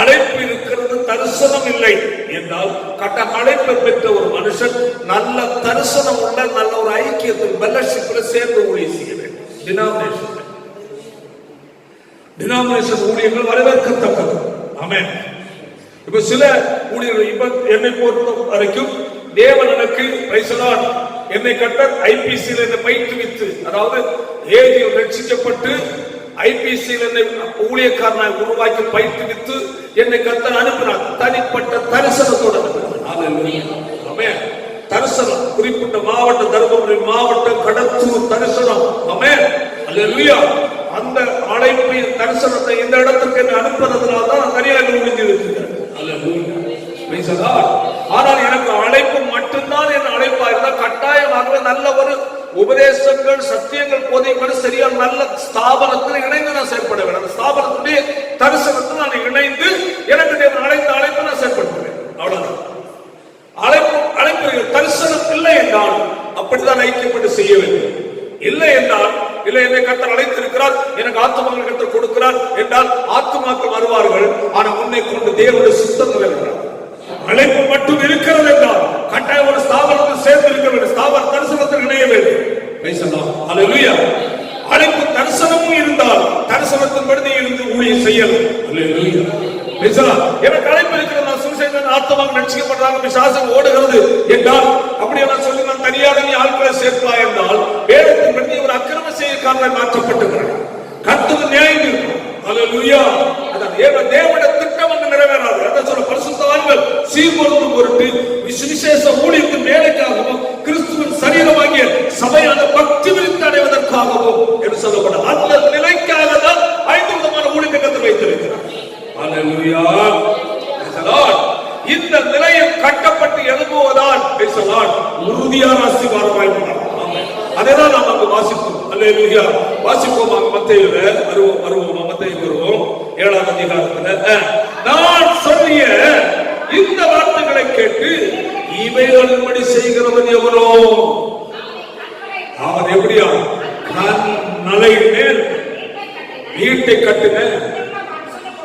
அழைப்பு இருக்கிறது, தரிசனம் இல்லை என்றால் கட்ட அழைப்பை பெற்ற ஒரு மனுஷன் நல்ல தரிசனம் உள்ள நல்ல ஒரு ஐக்கியத்தில் பெல்லஷிப்பில் சேர்ந்து ஊழியம் செய்ய வேண்டும். டினாமினேஷன் ஊழியர்கள் வரவேற்கத்தக்கது. ஆமென். இப்ப சில ஊழியர்கள் இப்ப என்னை பொறுத்த வரைக்கும் தேவன் எனக்கு என்னை கட்டர் ஐபிசியில் என்னை பயிற்றுவித்து, அதாவது ஏஜில் ரட்சிக்கப்பட்டு ஐபிசியில் என்னை ஊழியக்காரனாக உருவாக்கி பயிற்றுவித்து என்னை கர்த்தர் அனுப்பினார். தனிப்பட்ட தரிசனத்தோடு அனுப்பினார். தரிசனம் குறிப்பிட்ட மாவட்டம், தர்மபுரி மாவட்டம், கடத்தூர் தரிசனம். ஆமென். அல்லேலூயா. அந்த அழைப்பு தரிசனத்தை இந்த இடத்துக்கு என்ன அனுப்புறதுனால தான் நான் தனியாக முடிஞ்சிருக்கிறேன். அல்லேலூயா. ஆனால் எனக்கு அழைப்பு மட்டும்தான் என் அழைப்பா இருந்தால் கட்டாயமாக நல்ல ஒரு உபதேசங்கள் சத்தியங்கள் போதைகள் சரியான நல்ல ஸ்தாபனத்தில் இணைந்து நான் செயல்பட வேண்டும். அந்த ஸ்தாபனத்துடைய தரிசனத்தில் நான் இணைந்து எனக்கு அழைத்த அழைப்பு நான் செயல்படுத்துவேன். அவ்வளவுதான். அழைப்பு தரிசனம் இல்லை என்றால் அப்படித்தான் ஐக்கியப்பட்டு செய்ய வேண்டும். இல்லை என்றால், இல்லை என்னை கர்த்தர் அழைத்திருக்கிறார், எனக்கு ஆத்துமாக்கள் கர்த்தர் கொடுக்கிறார் என்றால் ஆத்துமாக்கள் வருவார்கள். ஆனால் உன்னை கொண்டு தேவனுடைய சுத்தம் நிறைவேறார். அழைப்பு மட்டும் இருக்கிறது என்றால் கட்டாயம் ஒரு ஸ்தாபனத்தில் சேர்ந்து இருக்க வேண்டும். ஸ்தாபன தரிசனத்தில் இணைய வேண்டும். அல்லேலூயா. அழைப்பு தரிசனமும் இருந்தால் தரிசனத்தின் படி இருந்து ஊழியம் செய்யலாம். அல்லேலூயா. எனக்கு அழைப்பு இருக்கிறது, நான் சுவிசேஷன் ஆத்மாக்கள் ரட்சிக்கப்படுறாங்க, பிசாசம் ஓடுகிறது என்றால் அப்படியெல்லாம் சொல்லி நான் தனியாக நீ ஆட்களை சேர்ப்பா என்றால் வேதத்தின் படி ஒரு அக்கிரம செய்யக்காரர்கள் மாற்றப்பட்டுகிறார். கர்த்தர் நியாயம் இருக்கும். அல்லேலூயா. தேவனுடைய திட்டம் அங்கு நிறைவேறாது. அதான் சொல்ல பரிசுத்தவான்கள் சீர்பொருந்தும் பொருட்டு விசேஷ ஊழியத்தின் வேலைக்காகவும் கிறிஸ்துவின் சரீரமாகிய சபையான பக்தி விருத்தி அடைவதற்காகவும் என்று சொல்லப்படும் அந்த நிலைக்காக தான் 5 விதமான ஊழியத்தை கர்த்தர் வைத்திருக்கிறார். அல்லேலூயா. இந்த நிலையில் கட்டப்பட்டு எழுப்புவதால் உறுதியான ஆசீர்வாதமாய் மாறும். அதைதான் நாம் அங்கு வாசிப்போம். அல்லேலூயா. வாசிப்போம். மத்தேயுல வருவோம். மத்தேயு வருவோம் 7ஆம் அதிகாரத்துல நான் சொல்லிய இந்த வார்த்தைகளை கேட்டு இவைகளின்படி செய்கிறவன் எவனோ அவன் எப்படியா கன்மலை மேல் வீட்டை கட்டின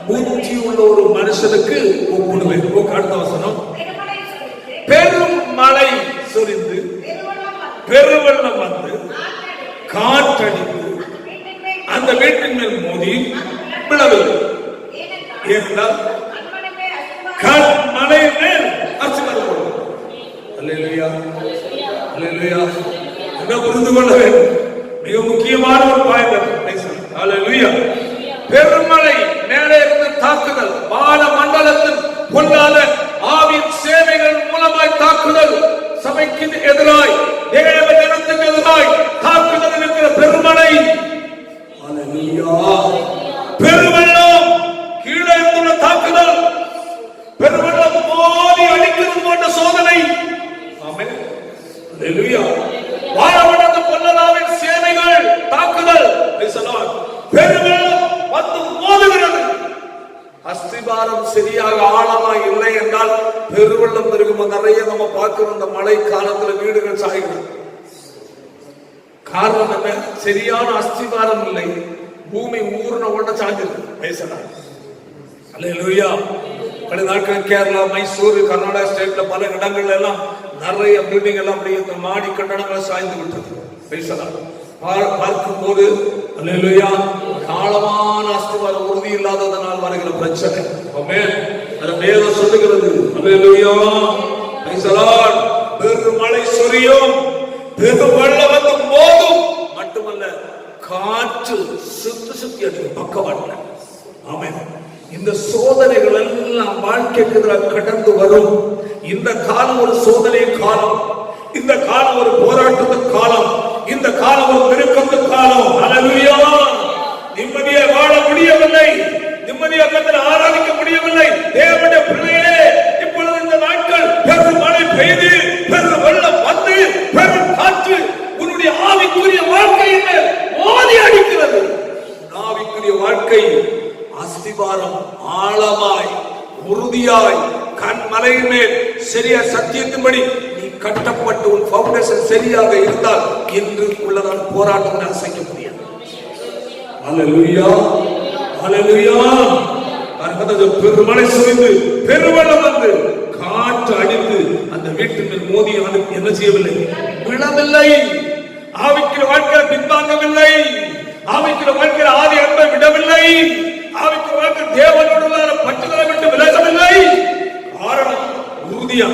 புத்தி உள்ள ஒரு மனுஷனுக்கு ஒப்புடுவேன். அடுத்த வசனம், பெரும் மழை சொரிந்து பெருவெள்ளம் வந்து காற்றடித்து அந்த வீட்டின் மேல் மோதி விழவில்லை. ஏனென்றால் கன்மலை மேல் ஆசீர்வாதம். அல்லேலூயா. அல்லேலூயா. என்ன புரிந்து கொள்ள வேண்டும், மிக முக்கியமான ஒரு பாயிண்ட். அல்லேலூயா. பெருமழை மேலே இருந்து தாக்குதல், வான மண்டலத்தில் பொல்லாத ஆவின் சேவைகள் மூலமாய் தாக்குதல், சபைக்கு எதிராய் தேவ ஜனத்துக்கு எதிராய் தாக்குதல் அஸ்திவாரம் சரியாக ஆழமா இல்லை என்றால் பெருவெள்ளம் பெருகும். நிறைய நம்ம பார்க்கிறோம் இந்த மழை காலத்துல வீடுகள் சாய்கிறது. காரணம் என்ன? சரியான அஸ்திவாரம் இல்லை. பூமி ஊர்ன உடனே சாஞ்சிருக்கு. பேசலாம் அல்லேலூயா. பல நாட்கள் கேரளா, மைசூர், கர்நாடகா ஸ்டேட்ல பல இடங்கள்ல எல்லாம் நிறைய பில்டிங் எல்லாம் அப்படியே மாடி கட்டடங்களை சாய்ந்து விட்டது. பேசலாம் பார்க்கும் போது அல்லேலூயா ஆழமான அஸ்திவாரம் உறுதி இல்லாததனால் வருகிற பிரச்சனை. ஆமென். அது வேதம் சொல்லுகிறது. அல்லேலூயா. பேசலாம். பெருமழை சொரியும், பெரும் வெள்ளம் வந்து மோதும், மட்டுமல்ல காற்று சுத்தி அடிக்கும் பக்கவாட்டுல. ஆமென். இந்த சோதனைகள் எல்லாம் வாழ்க்கைக்கு கடந்து வரும். இந்த காலம் ஒரு சோதனை காலம், இந்த காலம் ஒரு போராட்டத்து காலம், இந்த காலம் ஒரு நெருக்கத்து காலம். அல்லேலூயா. நிம்மதியை வாழ முடியவில்லை, நிம்மதியாக கர்த்தரை ஆராதிக்க முடியவில்லை. தேவனுடைய பிள்ளைகளே, இப்பொழுது இந்த நாட்கள் பெரும் மழை பெய்து, பெரும் வெள்ளம் வந்து, பெரும் காற்று உன்னுடைய ஆவிக்குரிய வாழ்க்கையில் மோதி அடிக்கிறது. ஆவிக்குரிய வாழ்க்கை அஸ்திவாரம் ஆழமாய் உறுதியாய் கண்மலையின் மேல் சரியா சத்தியத்தின்படி நீ கட்டப்பட்டு உன் பவுண்டேஷன் சரியாக இருந்தால் இன்று உள்ளதான் போராட்டம் அசைக்க முடியாது. அல்லேலூயா. அல்லேலூயா. பெருமழை சுரிந்து பெருவெள்ளம் வந்து காற்று அடித்து அந்த வீட்டின் மேல் மோதி என்ன செய்யவில்லை? விடவில்லை. ஆவிக்கிற வாழ்க்கை பின்வாங்கவில்லை. ஆவிக்கிற வாழ்க்கை ஆதி அன்பை விடவில்லை. ஆவிக்கிற வாழ்க்கை தேவனோடு பற்றுதலை விட்டு விலகவில்லை. காரணம் உறுதியா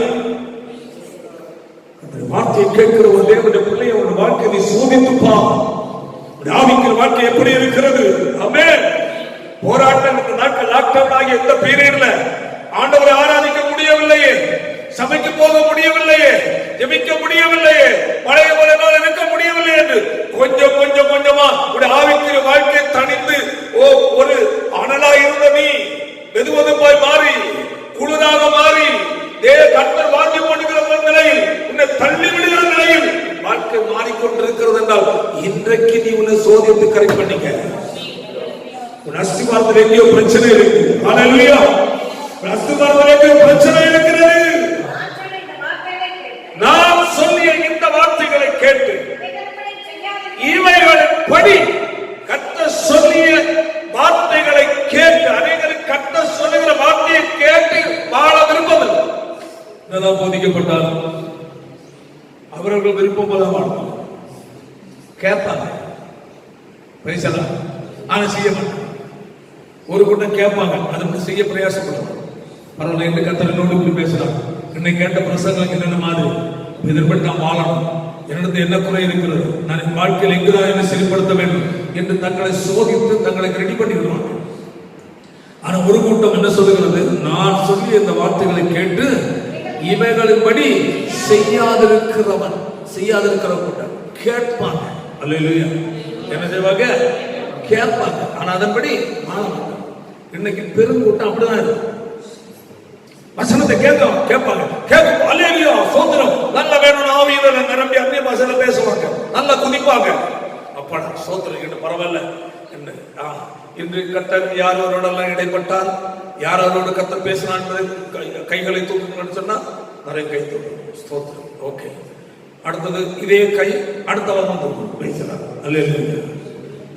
அந்த வார்த்தையை கேட்கிற ஒரு தேவனுடைய பிள்ளையை ஒரு வாழ்க்கை நீ சோதித்துப்பா. ஆவிக்கிற வாழ்க்கை எப்படி இருக்கிறது? ஆமென். போராட்டம் இந்த நாட்கள் லாக்டவுன் ஆகிய எந்த பீரியட்ல ஆண்டவரை ஆராதிக்க முடியவில்லையே, சபைக்கு போக முடியவில்லையே, ஜெபிக்க முடியவில்லையே, பழைய போல இருக்க முடியவில்லை என்று கொஞ்சம் கொஞ்சம் கொஞ்சமா ஒரு ஆவிக்கிற வாழ்க்கை தணிந்து ஒரு அனலா இருந்த நீ வெதுவெதுப்பாய் மாறி குளிராக மாறி கர்த்தர் வாங்கி கொண்டிருக்கிற நிலையில் உன்னை தள்ளி விடுகிற நிலையில் வாழ்க்கை மாறிக்கொண்டிருக்கிறது என்றால் இன்றைக்கு நீ உன்னை சோதித்து கரெக்ட் பண்ணிக்க. உன் அஸ்திவாரத்தில் எங்கேயோ பிரச்சனை இருக்கு. அல்லேலூயா. அஸ்திவாரத்தில் எங்கேயோ பிரச்சனை இருக்கிறது. நான் சொல்லிய இந்த வார்த்தைகளை கேட்டு இவைகளின் படி கர்த்தர் சொல்லிய வார்த்தைகளை கேட்டு அநேகருக்கு கர்த்தர் சொல்லுகிற வார்த்தையை கேட்டு வாழ விரும்பவில்லை. என்னதான் போதிக்கப்பட்டாலும் அவர்கள் விருப்பம் போல வாழ்வாங்க, கேட்பாங்க, பேசலாம், ஆனா செய்ய மாட்டாங்க. ஒரு கூட்டம் கேட்பாங்க, அதை செய்ய பிரயாசப்படுவாங்க. பரவாயில்ல, இந்த கர்த்தர் இப்படி பேசலாம், இன்னைக்கு கேட்ட பிரசங்கம் என்னென்ன மாதிரி இதன்படி நாம் வாழணும், என்னிடத்து என்ன குறை இருக்கிறது, நான் என் வாழ்க்கையில் எங்குதான் என்ன சரிப்படுத்த வேண்டும் என்று தங்களை சோதித்து தங்களை ரெடி பண்ணிடுவாங்க. ஆனா ஒரு கூட்டம் என்ன சொல்லுகிறது? நான் சொல்லி இந்த வார்த்தைகளை கேட்டு இவைகளின்படி செய்யாதிருக்கிறவன், செய்யாதிருக்கிற கூட்டம் கேட்பாங்க. அல்லேலூயா. என்ன செய்வாங்க? கேட்பாங்க, ஆனா அதன்படி வாழ மாட்டாங்க. இன்னைக்கு பெருங்கூட்டம் அப்படிதான் இருக்கு. வசனத்தை கேட்பாங்க, அல்லேலூயா சோத்திரம் நல்ல வேணும் ஆவியில நிரம்பி அந்நிய பாஷையில பேசுவாங்க, நல்லா குதிப்பாங்க. அப்படா சோத்திரம் கிட்ட பரவாயில்ல. என்ன இன்று கர்த்தர் யாரோடெல்லாம் இடைப்பட்டார், யாரோடு கர்த்தர் பேசினான் கைகளை தூக்குங்கன்னு சொன்னா நிறைய கை தூக்கும். ஸ்தோத்திரம். ஓகே, அடுத்தது இதே கை அடுத்த வாரம் தூக்கும் பேசுறாங்க. அல்லேலூயா.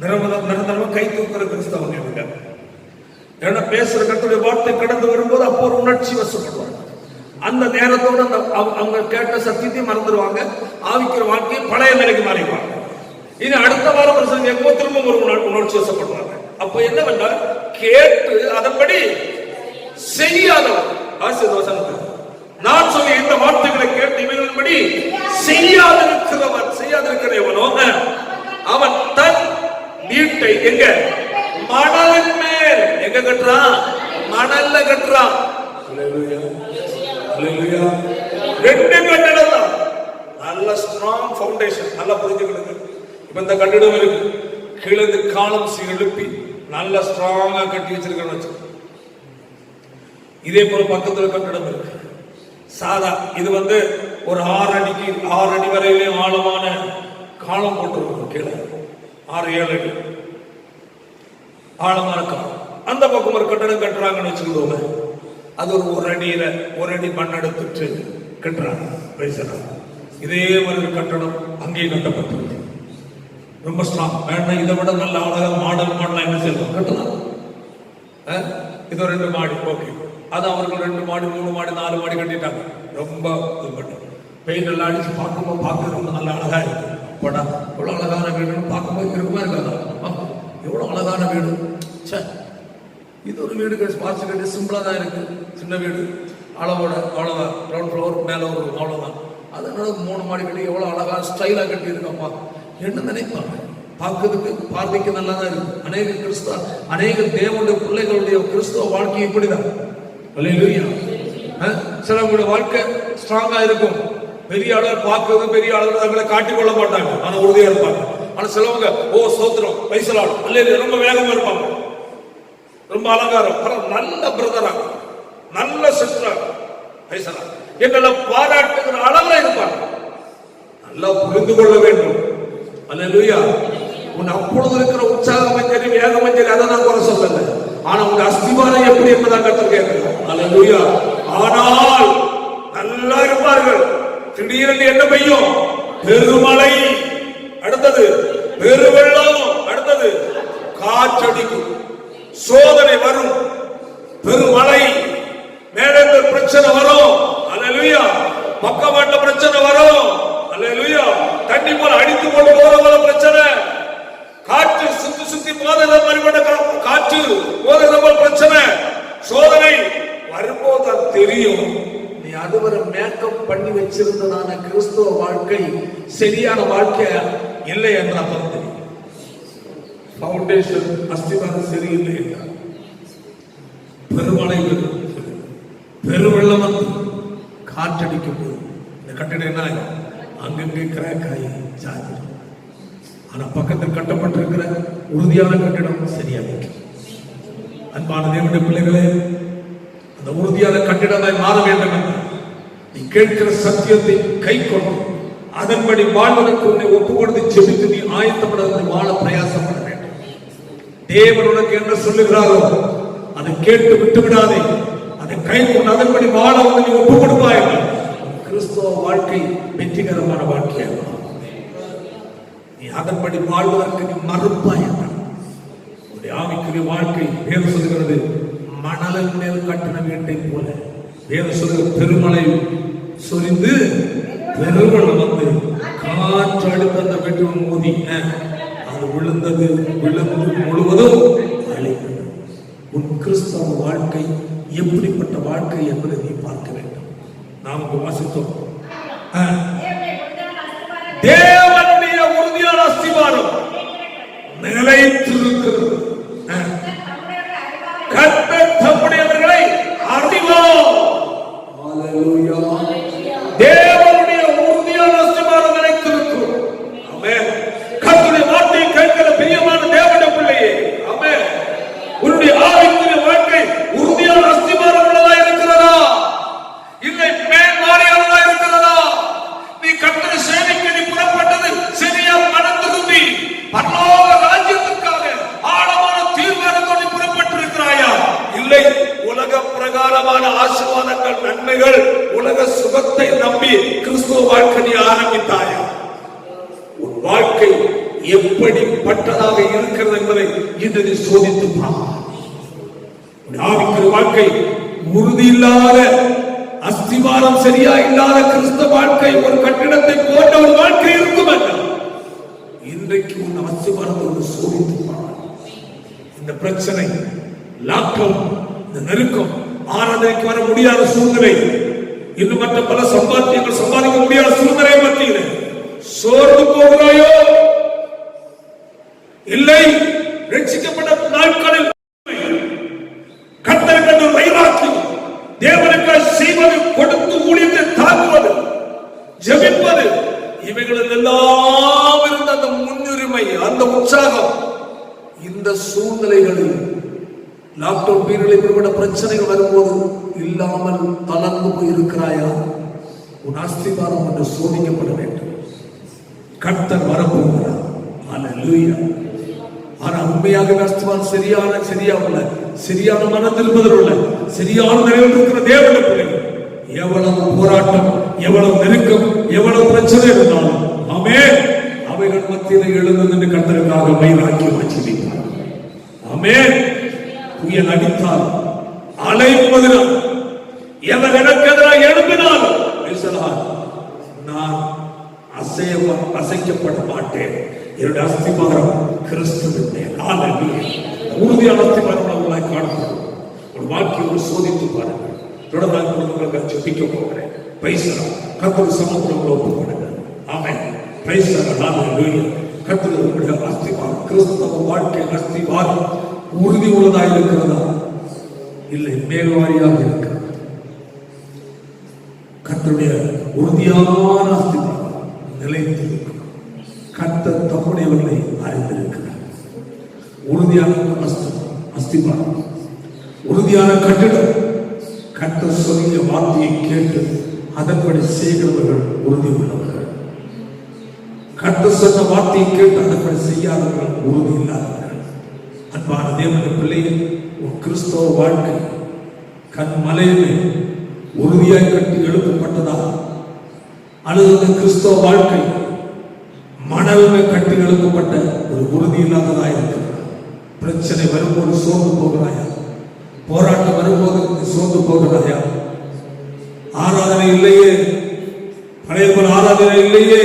நிரந்தரமா கை தூக்குற கிறிஸ்தவங்க இருக்காங்க. ஏன்னா பேசுற கர்த்தருடைய வார்த்தை கடந்து வரும்போது அப்போ ஒரு உணர்ச்சி வசப்படுவாங்க. அந்த நேரத்தோட அவங்க கேட்ட சத்தியத்தை மறந்துடுவாங்க. ஆவிக்கிற வாழ்க்கையை பழைய நிலைக்கு மாறிடுவாங்க. இனி அடுத்த வாரம் எப்போ திரும்ப ஒரு உணர்ச்சி வசப்படுவாங்க. அப்ப என்னவென்றால் கேட்டு அதன்படி செய்யாதவன் ஆசீர்வாதம். நான் சொல்லி இந்த வார்த்தைகளை கேட்டு இவைகளின்படி செய்யாதிருக்கிறவனோ அவன் தன் வீட்டை எங்க மணலின் மேல் எங்க கட்டுறான்? மணல்ல கட்டுறான். ரெண்டு கட்டிடம் தான், நல்ல ஸ்ட்ராங் பவுண்டேஷன். நல்லா புரிஞ்சுக்கிறது. இப்ப இந்த கட்டிடம் இருக்கு, கீழே காலம் எழுப்பி நல்ல ஸ்ட்ராங்கா கட்டி வச்சிருக்க. இதே போல பக்கத்துல கட்டிடம் இருக்கு சாதா. இது ஒரு 6 அடி வரையிலும் ஆழமான காலம் போட்டிருக்கும். கீழே 6-7 அடி ஆழமான காலம். அந்த பக்கம் ஒரு கட்டடம் கட்டுறாங்கன்னு வச்சுக்கிடுவோம். அது ஒரு அடி மண் எடுத்துட்டு கட்டுறாங்க. இதே மாதிரி கட்டடம் அங்கேயே கட்டப்பட்டது, ரொம்ப ஸ்ட்ராங். வேண்டாம் இதை விட நல்ல அழகாக மாடல் என்ன செய்யலாம், கட்டலாம். இது 2 மாடி, ஓகே. அது அவர்கள் 2 மாடி 3 மாடி 4 மாடி கட்டிட்டாங்க. ரொம்ப இது பண்ணி பெயிண்ட் எல்லாம் அடிச்சு பார்க்க ரொம்ப நல்ல அழகா இருக்கு. படா இவ்வளோ அழகான வீடுன்னு பார்க்கும்போது இருக்குமா இருக்காதா? எவ்வளோ அழகான வீடு. இது ஒரு வீடு பார்த்து கட்டி சிம்பிளா தான் இருக்கு, சின்ன வீடு, அளவோட அவ்வளோதான், கிரவுண்ட் ஃப்ளோர் மேலே ஒரு அவ்வளோதான். அதனால 3 மாடி கட்டி எவ்வளோ அழகா ஸ்டைலா கட்டி இருக்கப்பா என்ன நினைப்பாங்க. பார்க்கறதுக்கு பார்வைக்கு நல்லா தான் இருக்கு. அநேக தேவனுடைய பிள்ளைகளுடைய கிறிஸ்தவ வாழ்க்கை இப்படிதான். சிலவங்களுடைய வாழ்க்கை ஸ்ட்ராங்கா இருக்கும். பெரிய அளவில் பார்க்கறது, பெரிய அளவில் தங்களை காட்டிக்கொள்ள மாட்டாங்க, ஆனா உறுதியா இருப்பாங்க. ஆனா சிலவங்க சோத்திரம் பைசலாடும் அல்ல, ரொம்ப வேகமா இருப்பாங்க, ரொம்ப அலங்காரம், நல்ல பிரதரா நல்ல சிஸ்டரா பைசலா எங்களை பாராட்டுகிற அளவுல இருப்பாங்க. நல்லா புரிந்து கொள்ள வேண்டும். அல்லேலூயா. உன் அப்பொழுது இருக்கிற உற்சாகம் சரி, வேகம் சரி, அதை நான் குறை சொல்லல. ஆனா உங்க அஸ்திவாரம் எப்படி என்பதான் கற்றுக் கேட்கலாம். அல்லேலூயா. ஆனால் நல்லா இருப்பார்கள். திடீரென்று என்ன பெய்யும்? பெருமழை, அடுத்தது பெருவெள்ளம், அடுத்தது காற்றடிக்கும், சோதனை வரும், பெருமழை, மேலே பிரச்சனை வரும். அல்லேலூயா. பக்கவாட்ட பிரச்சனை வரும். அல்லேலூயா. தண்ணி போல அடித்து போட்டு போற போல பிரச்சனை, காற்று சுத்தி போதை மாதிரிப்பட்ட காற்று போதை போல பிரச்சனை, சோதனை வரும்போது அது தெரியும். நீ அதுவரை மேக்கப் பண்ணி வச்சிருந்ததான கிறிஸ்துவ வாழ்க்கை சரியான வாழ்க்கை இல்லை என்ற தெரியும். பவுண்டேஷன் அஸ்திவாரம் சரியில்லை என்றார். பெருமழை, பெருவெள்ளம் வந்து காற்றடிக்கும் போது இந்த கட்டிடம் என்ன ஆகும்? அங்கங்கே கிராக் ஆகி சாதி. ஆனா பக்கத்தில் கட்டப்பட்டிருக்கிற உறுதியான கட்டிடம் சரியாக. அன்பான தேவனுடைய பிள்ளைகளே, அந்த உறுதியான கட்டிடமாய் மாற வேண்டும் என்றால் நீ கேட்கிற சத்தியத்தை கை கொண்டு அதன்படி வாழ்வதற்கு உன்னை ஒப்பு கொடுத்து செபித்து நீ ஆயத்தப்பட வாழ பிரயாசப்பட வேண்டும். தேவன் உனக்கு என்ன சொல்லுகிறாரோ அதை கேட்டு விட்டு விடாதே, அதை கை கொண்டு அதன்படி வாழ நீ ஒப்பு கொடுப்பாய். கிறிஸ்தவ வாழ்க்கை வெற்றிகரமான வாழ்க்கையாக நீ அதன்படி வாழ்வதற்கு நீ மறுப்பாய். ஆவிக்குரிய வாழ்க்கை வேறு சொல்கிறது மணலின் மேல் கட்டின வீட்டை போல. வேறு சொல்கிற பெருமழை சொரிந்து பெருவெள்ளம் வந்து காற்று அடித்த அந்த வீட்டு மோதி அது விழுந்தது, விழுந்து முழுவதும் அழிந்தது. உன் கிறிஸ்தவ வாழ்க்கை எப்படிப்பட்ட வாழ்க்கை என்பதை நீ பார்க்க வேண்டும். நாம் வாசித்தோம், தேவனுடைய உறுதியான அஸ்திவாரம் நிலைத்திருக்கிறது. கர்த்தர் தம்முடையவர்களை அறிவார். ஹல்லேலூயா. தேவனுடைய உறுதியான அஸ்திவாரம் நிலைத்திருக்கும். ஆமென். கர்த்தருடைய வார்த்தையை கேட்கிற பிரியமான தேவனுடைய பிள்ளையே, ஆமென். உன்னுடைய ஆவிக்குரிய வாழ்க்கை உறுதியான அஸ்திவாரம் உள்ளதா இருக்கிறதா? இல்லை மேல்மாறியானதா இருக்கிறதா? நீ கர்த்தரை சேவிக்க நீ புறப்பட்டது சரியா மனம் திரும்பி பரலோக ராஜ்யத்திற்காக ஆழமான தீர்மானத்தோடு புறப்பட்டிருக்கிறாயா? இல்லை, உலக பிரகாரமான ஆசீர்வாதங்கள், நன்மைகள், உலக சுகத்தை நம்பி கிறிஸ்துவ வாழ்க்கை நீ ஆரம்பித்தாயா? உன் வாழ்க்கை எப்படிப்பட்டதாக இருக்கிறது என்பதை இன்று நீ சோதித்து பார். ஆவிக்குரிய வாழ்க்கை உறுதி இல்லாத, அஸ்திவாரம் சரியா இல்லாத கிறிஸ்தவ வாழ்க்கை ஒரு கட்டிடத்தை போன்ற ஒரு வாழ்க்கை இருக்கும் என்றால் இன்றைக்கு உன் அஸ்திவாரத்தோடு சோதித்து பார். இந்த பிரச்சனை, லாக்டவுன், இந்த நெருக்கம், ஆராதனைக்கு வர முடியாத சூழ்நிலை, இன்னும் மற்ற பல சம்பாத்தியங்கள் சம்பாதிக்க முடியாத சூழ்நிலை மத்தியில் சோர்ந்து போகிறாயோ? இல்லை, ரட்சிக்கப்பட்ட நாட்களில் கர்த்தருக்கு வைராக்கியம், தேவனுக்கு செய்வது, கொடுத்து ஊழியத்தை தாக்குவது, ஜெபிப்பது, இவைகளில் எல்லாம் இருந்த அந்த முன்னுரிமை, அந்த உற்சாகம் இந்த சூழ்நிலைகளில் லாக்டவுன் பீரியடில் இப்படிப்பட்ட பிரச்சனைகள் வரும்போது இல்லாமல் தளர்ந்து போயிருக்கிறாயா? உன் அஸ்திவாரம் என்று சோதிக்கப்பட வேண்டும். கர்த்தர் வரப்போகிறார். அல்லேலூயா. ஆனா உண்மையாகவே அஸ்திபாரம் சரியான மனம் திரும்புதல் உள்ள சரியான நிலையில் இருக்கிற தேவனுடைய பிள்ளைகள் எவ்வளவு போராட்டம், எவ்வளவு நெருக்கம், எவ்வளவு பிரச்சனை இருந்தாலும் ஆமென், அவைகள் மத்தியில் எழுந்து நின்று கர்த்தருக்காக வைராக்கியம் வச்சிருப்பார். ஆமென். புயல் அடித்தால் அலை மோதினால் எவர் எனக்கு எதிராக எழுப்பினாலும் நான் அசைக்கப்பட மாட்டேன். என்னுடைய அஸ்திபாரம் கிறிஸ்துவின் உறுதியான அஸ்திபாரம் உள்ளவர்களாய் காணப்படும். ஒரு வாக்கியம் சோதித்து பாருங்கள். தொடர்ந்து ஜெபிக்க போகிறேன். கர்த்தர் சமூகத்தில் ஒப்புக்கொடுங்க. ஆமென். கர்த்தருடைய அஸ்திபாரம் கிறிஸ்தவ வாழ்க்கை அஸ்திபாரம் உறுதி உள்ளதாக இருக்கிறதா இல்லை மேல்வாரியாக இருக்கிறது? கர்த்தருடைய உறுதியான அஸ்திபாரம் நிலைத்திருக்கும். கர்த்தர் தம்முடையவர்களை அறிந்திருக்கிறார். உறுதியான அஸ்திபாரம், உறுதியான கட்டிடம். கர்த்தர் சொல்லிய வார்த்தையை கேட்டு அதன்படி செய்கிறவர்கள் உறுதி உள்ளவர்கள். கர்த்தர் சொன்ன வார்த்தையை கேட்டு அதன்படி செய்யாதவர்கள் உறுதி இல்லாதவர்கள். அன்பான தேவனுடைய பிள்ளைகள், உன் கிறிஸ்தவ வாழ்க்கை கண்மலையிலே உறுதியாய் கட்டி எழுப்பப்பட்டதா அல்லது கிறிஸ்தவ வாழ்க்கை மணலுமே கட்டி எழுப்பப்பட்ட ஒரு உறுதி இல்லாததா இருக்கிறது? பிரச்சனை வரும்போது சோர்ந்து போகிறாயா? போராட்டம் வரும்போது சோர்ந்து போகிறாயா? ஆராதனை இல்லையே, பழைய போல ஆராதனை இல்லையே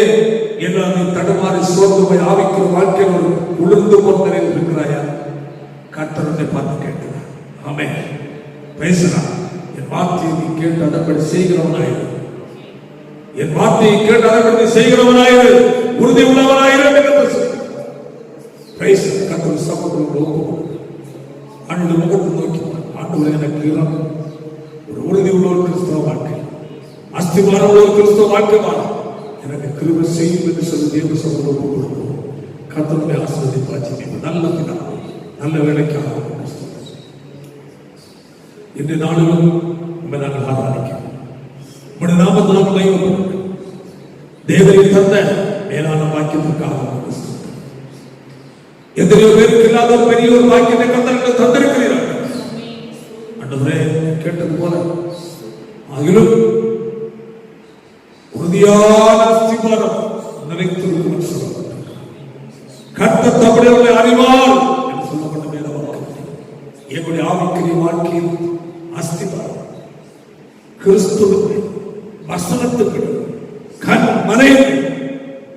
என்று அதை தடுமாறி சோர்ந்து போய் ஆவிக்கிற வாழ்க்கையில் ஒரு உளுந்து கொண்டே இருக்கிறாயா? கர்த்தரை பார்த்து கேட்கிறார். ஆமென். பேசுறான். என் வார்த்தையை நீ கேட்டு அதன்படி செய்கிறவனாயிரு. என் வார்த்தையை கேட்டு அதன்படி செய்கிறவனாயிரு. உறுதி உள்ளவனாயிரு. கர்த்தர் சமூகத்தில் ஆண்டு முகத்தை நோக்கி ஆண்டவரே எனக்கு ஒரு உறுதி உள்ள ஒரு கிறிஸ்தவ வாழ்க்கை, அஸ்திபாரம் உள்ள ஒரு கிறிஸ்தவ வாழ்க்கை எனக்கு கிருபை செய்யும் என்று சொல்லி தேவ சமூகம் ஒப்புக் கொடுப்போம். கர்த்தருடைய ஆசீர்வதிப்பாச்சு. நல்ல பிதாவே, நல்ல வேலைக்காக இன்று நாளிலும் உண்மை நாங்கள் ஆராதிக்கிறோம். உங்களுடைய நாமத்தை நாம் மையப்படுத்த தேவனை தந்த மேலான வாக்கியத்திற்காக எத்தனையோ பேருக்கு இல்லாத ஒரு பெரிய ஒரு வாக்கியத்தை கர்த்தர் தந்திருக்கிறீர்கள். ஆண்டவரே, கேட்டது போல அதிலும் உறுதியான அஸ்திபாரம் நிலைத்திருக்கும் சொல்லப்பட்டிருக்கிறது. கர்த்தர் தம்முடையவர்களை அறிவார் என்று சொல்லப்பட்ட வேத வாக்கியம் எங்களுடைய ஆவிக்குரிய வாழ்க்கையில் அஸ்திபாரம் கிறிஸ்துவுக்கு வசனத்துக்கு கண்மலையில்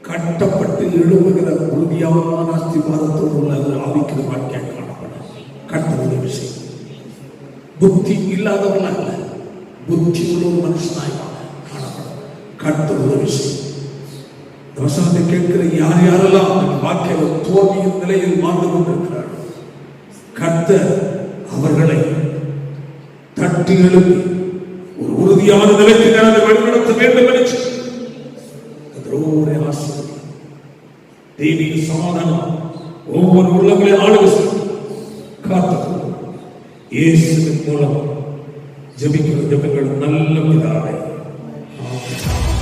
கட்டப்பட்டு எழுப்புகிற உறுதியான அஸ்திபாரத்தோடு உள்ள ஆவிக்குரிய வாழ்க்கையாக காணப்படும். கர்த்தருடைய விஷயம் புத்தி இல்லாதவர்கள் அல்ல, புத்தி உள்ள மனுஷனாய் காணப்படும். கர்த்தருடைய விஷயம் வசனத்தை கேட்கிற யாரெல்லாம் வாழ்க்கையில தோல்வியின் நிலையில் வாழ்ந்து கொண்டிருக்கிறார்கள், கர்த்தர் அவர்களை தட்டி எழுப்பி ஒரு உறுதியான நிலைக்கு நடந்து வழிநடத்த வேண்டும் என்று ஆசிரியர் தெய்வீக சமாதானம் ஒவ்வொரு உள்ளங்களையும் ஆளுகை காத்து இயேசுவின் மூலம் ஜெபிக்கிற ஜெபங்கள் நல்ல பிதாவே. ஆமென்.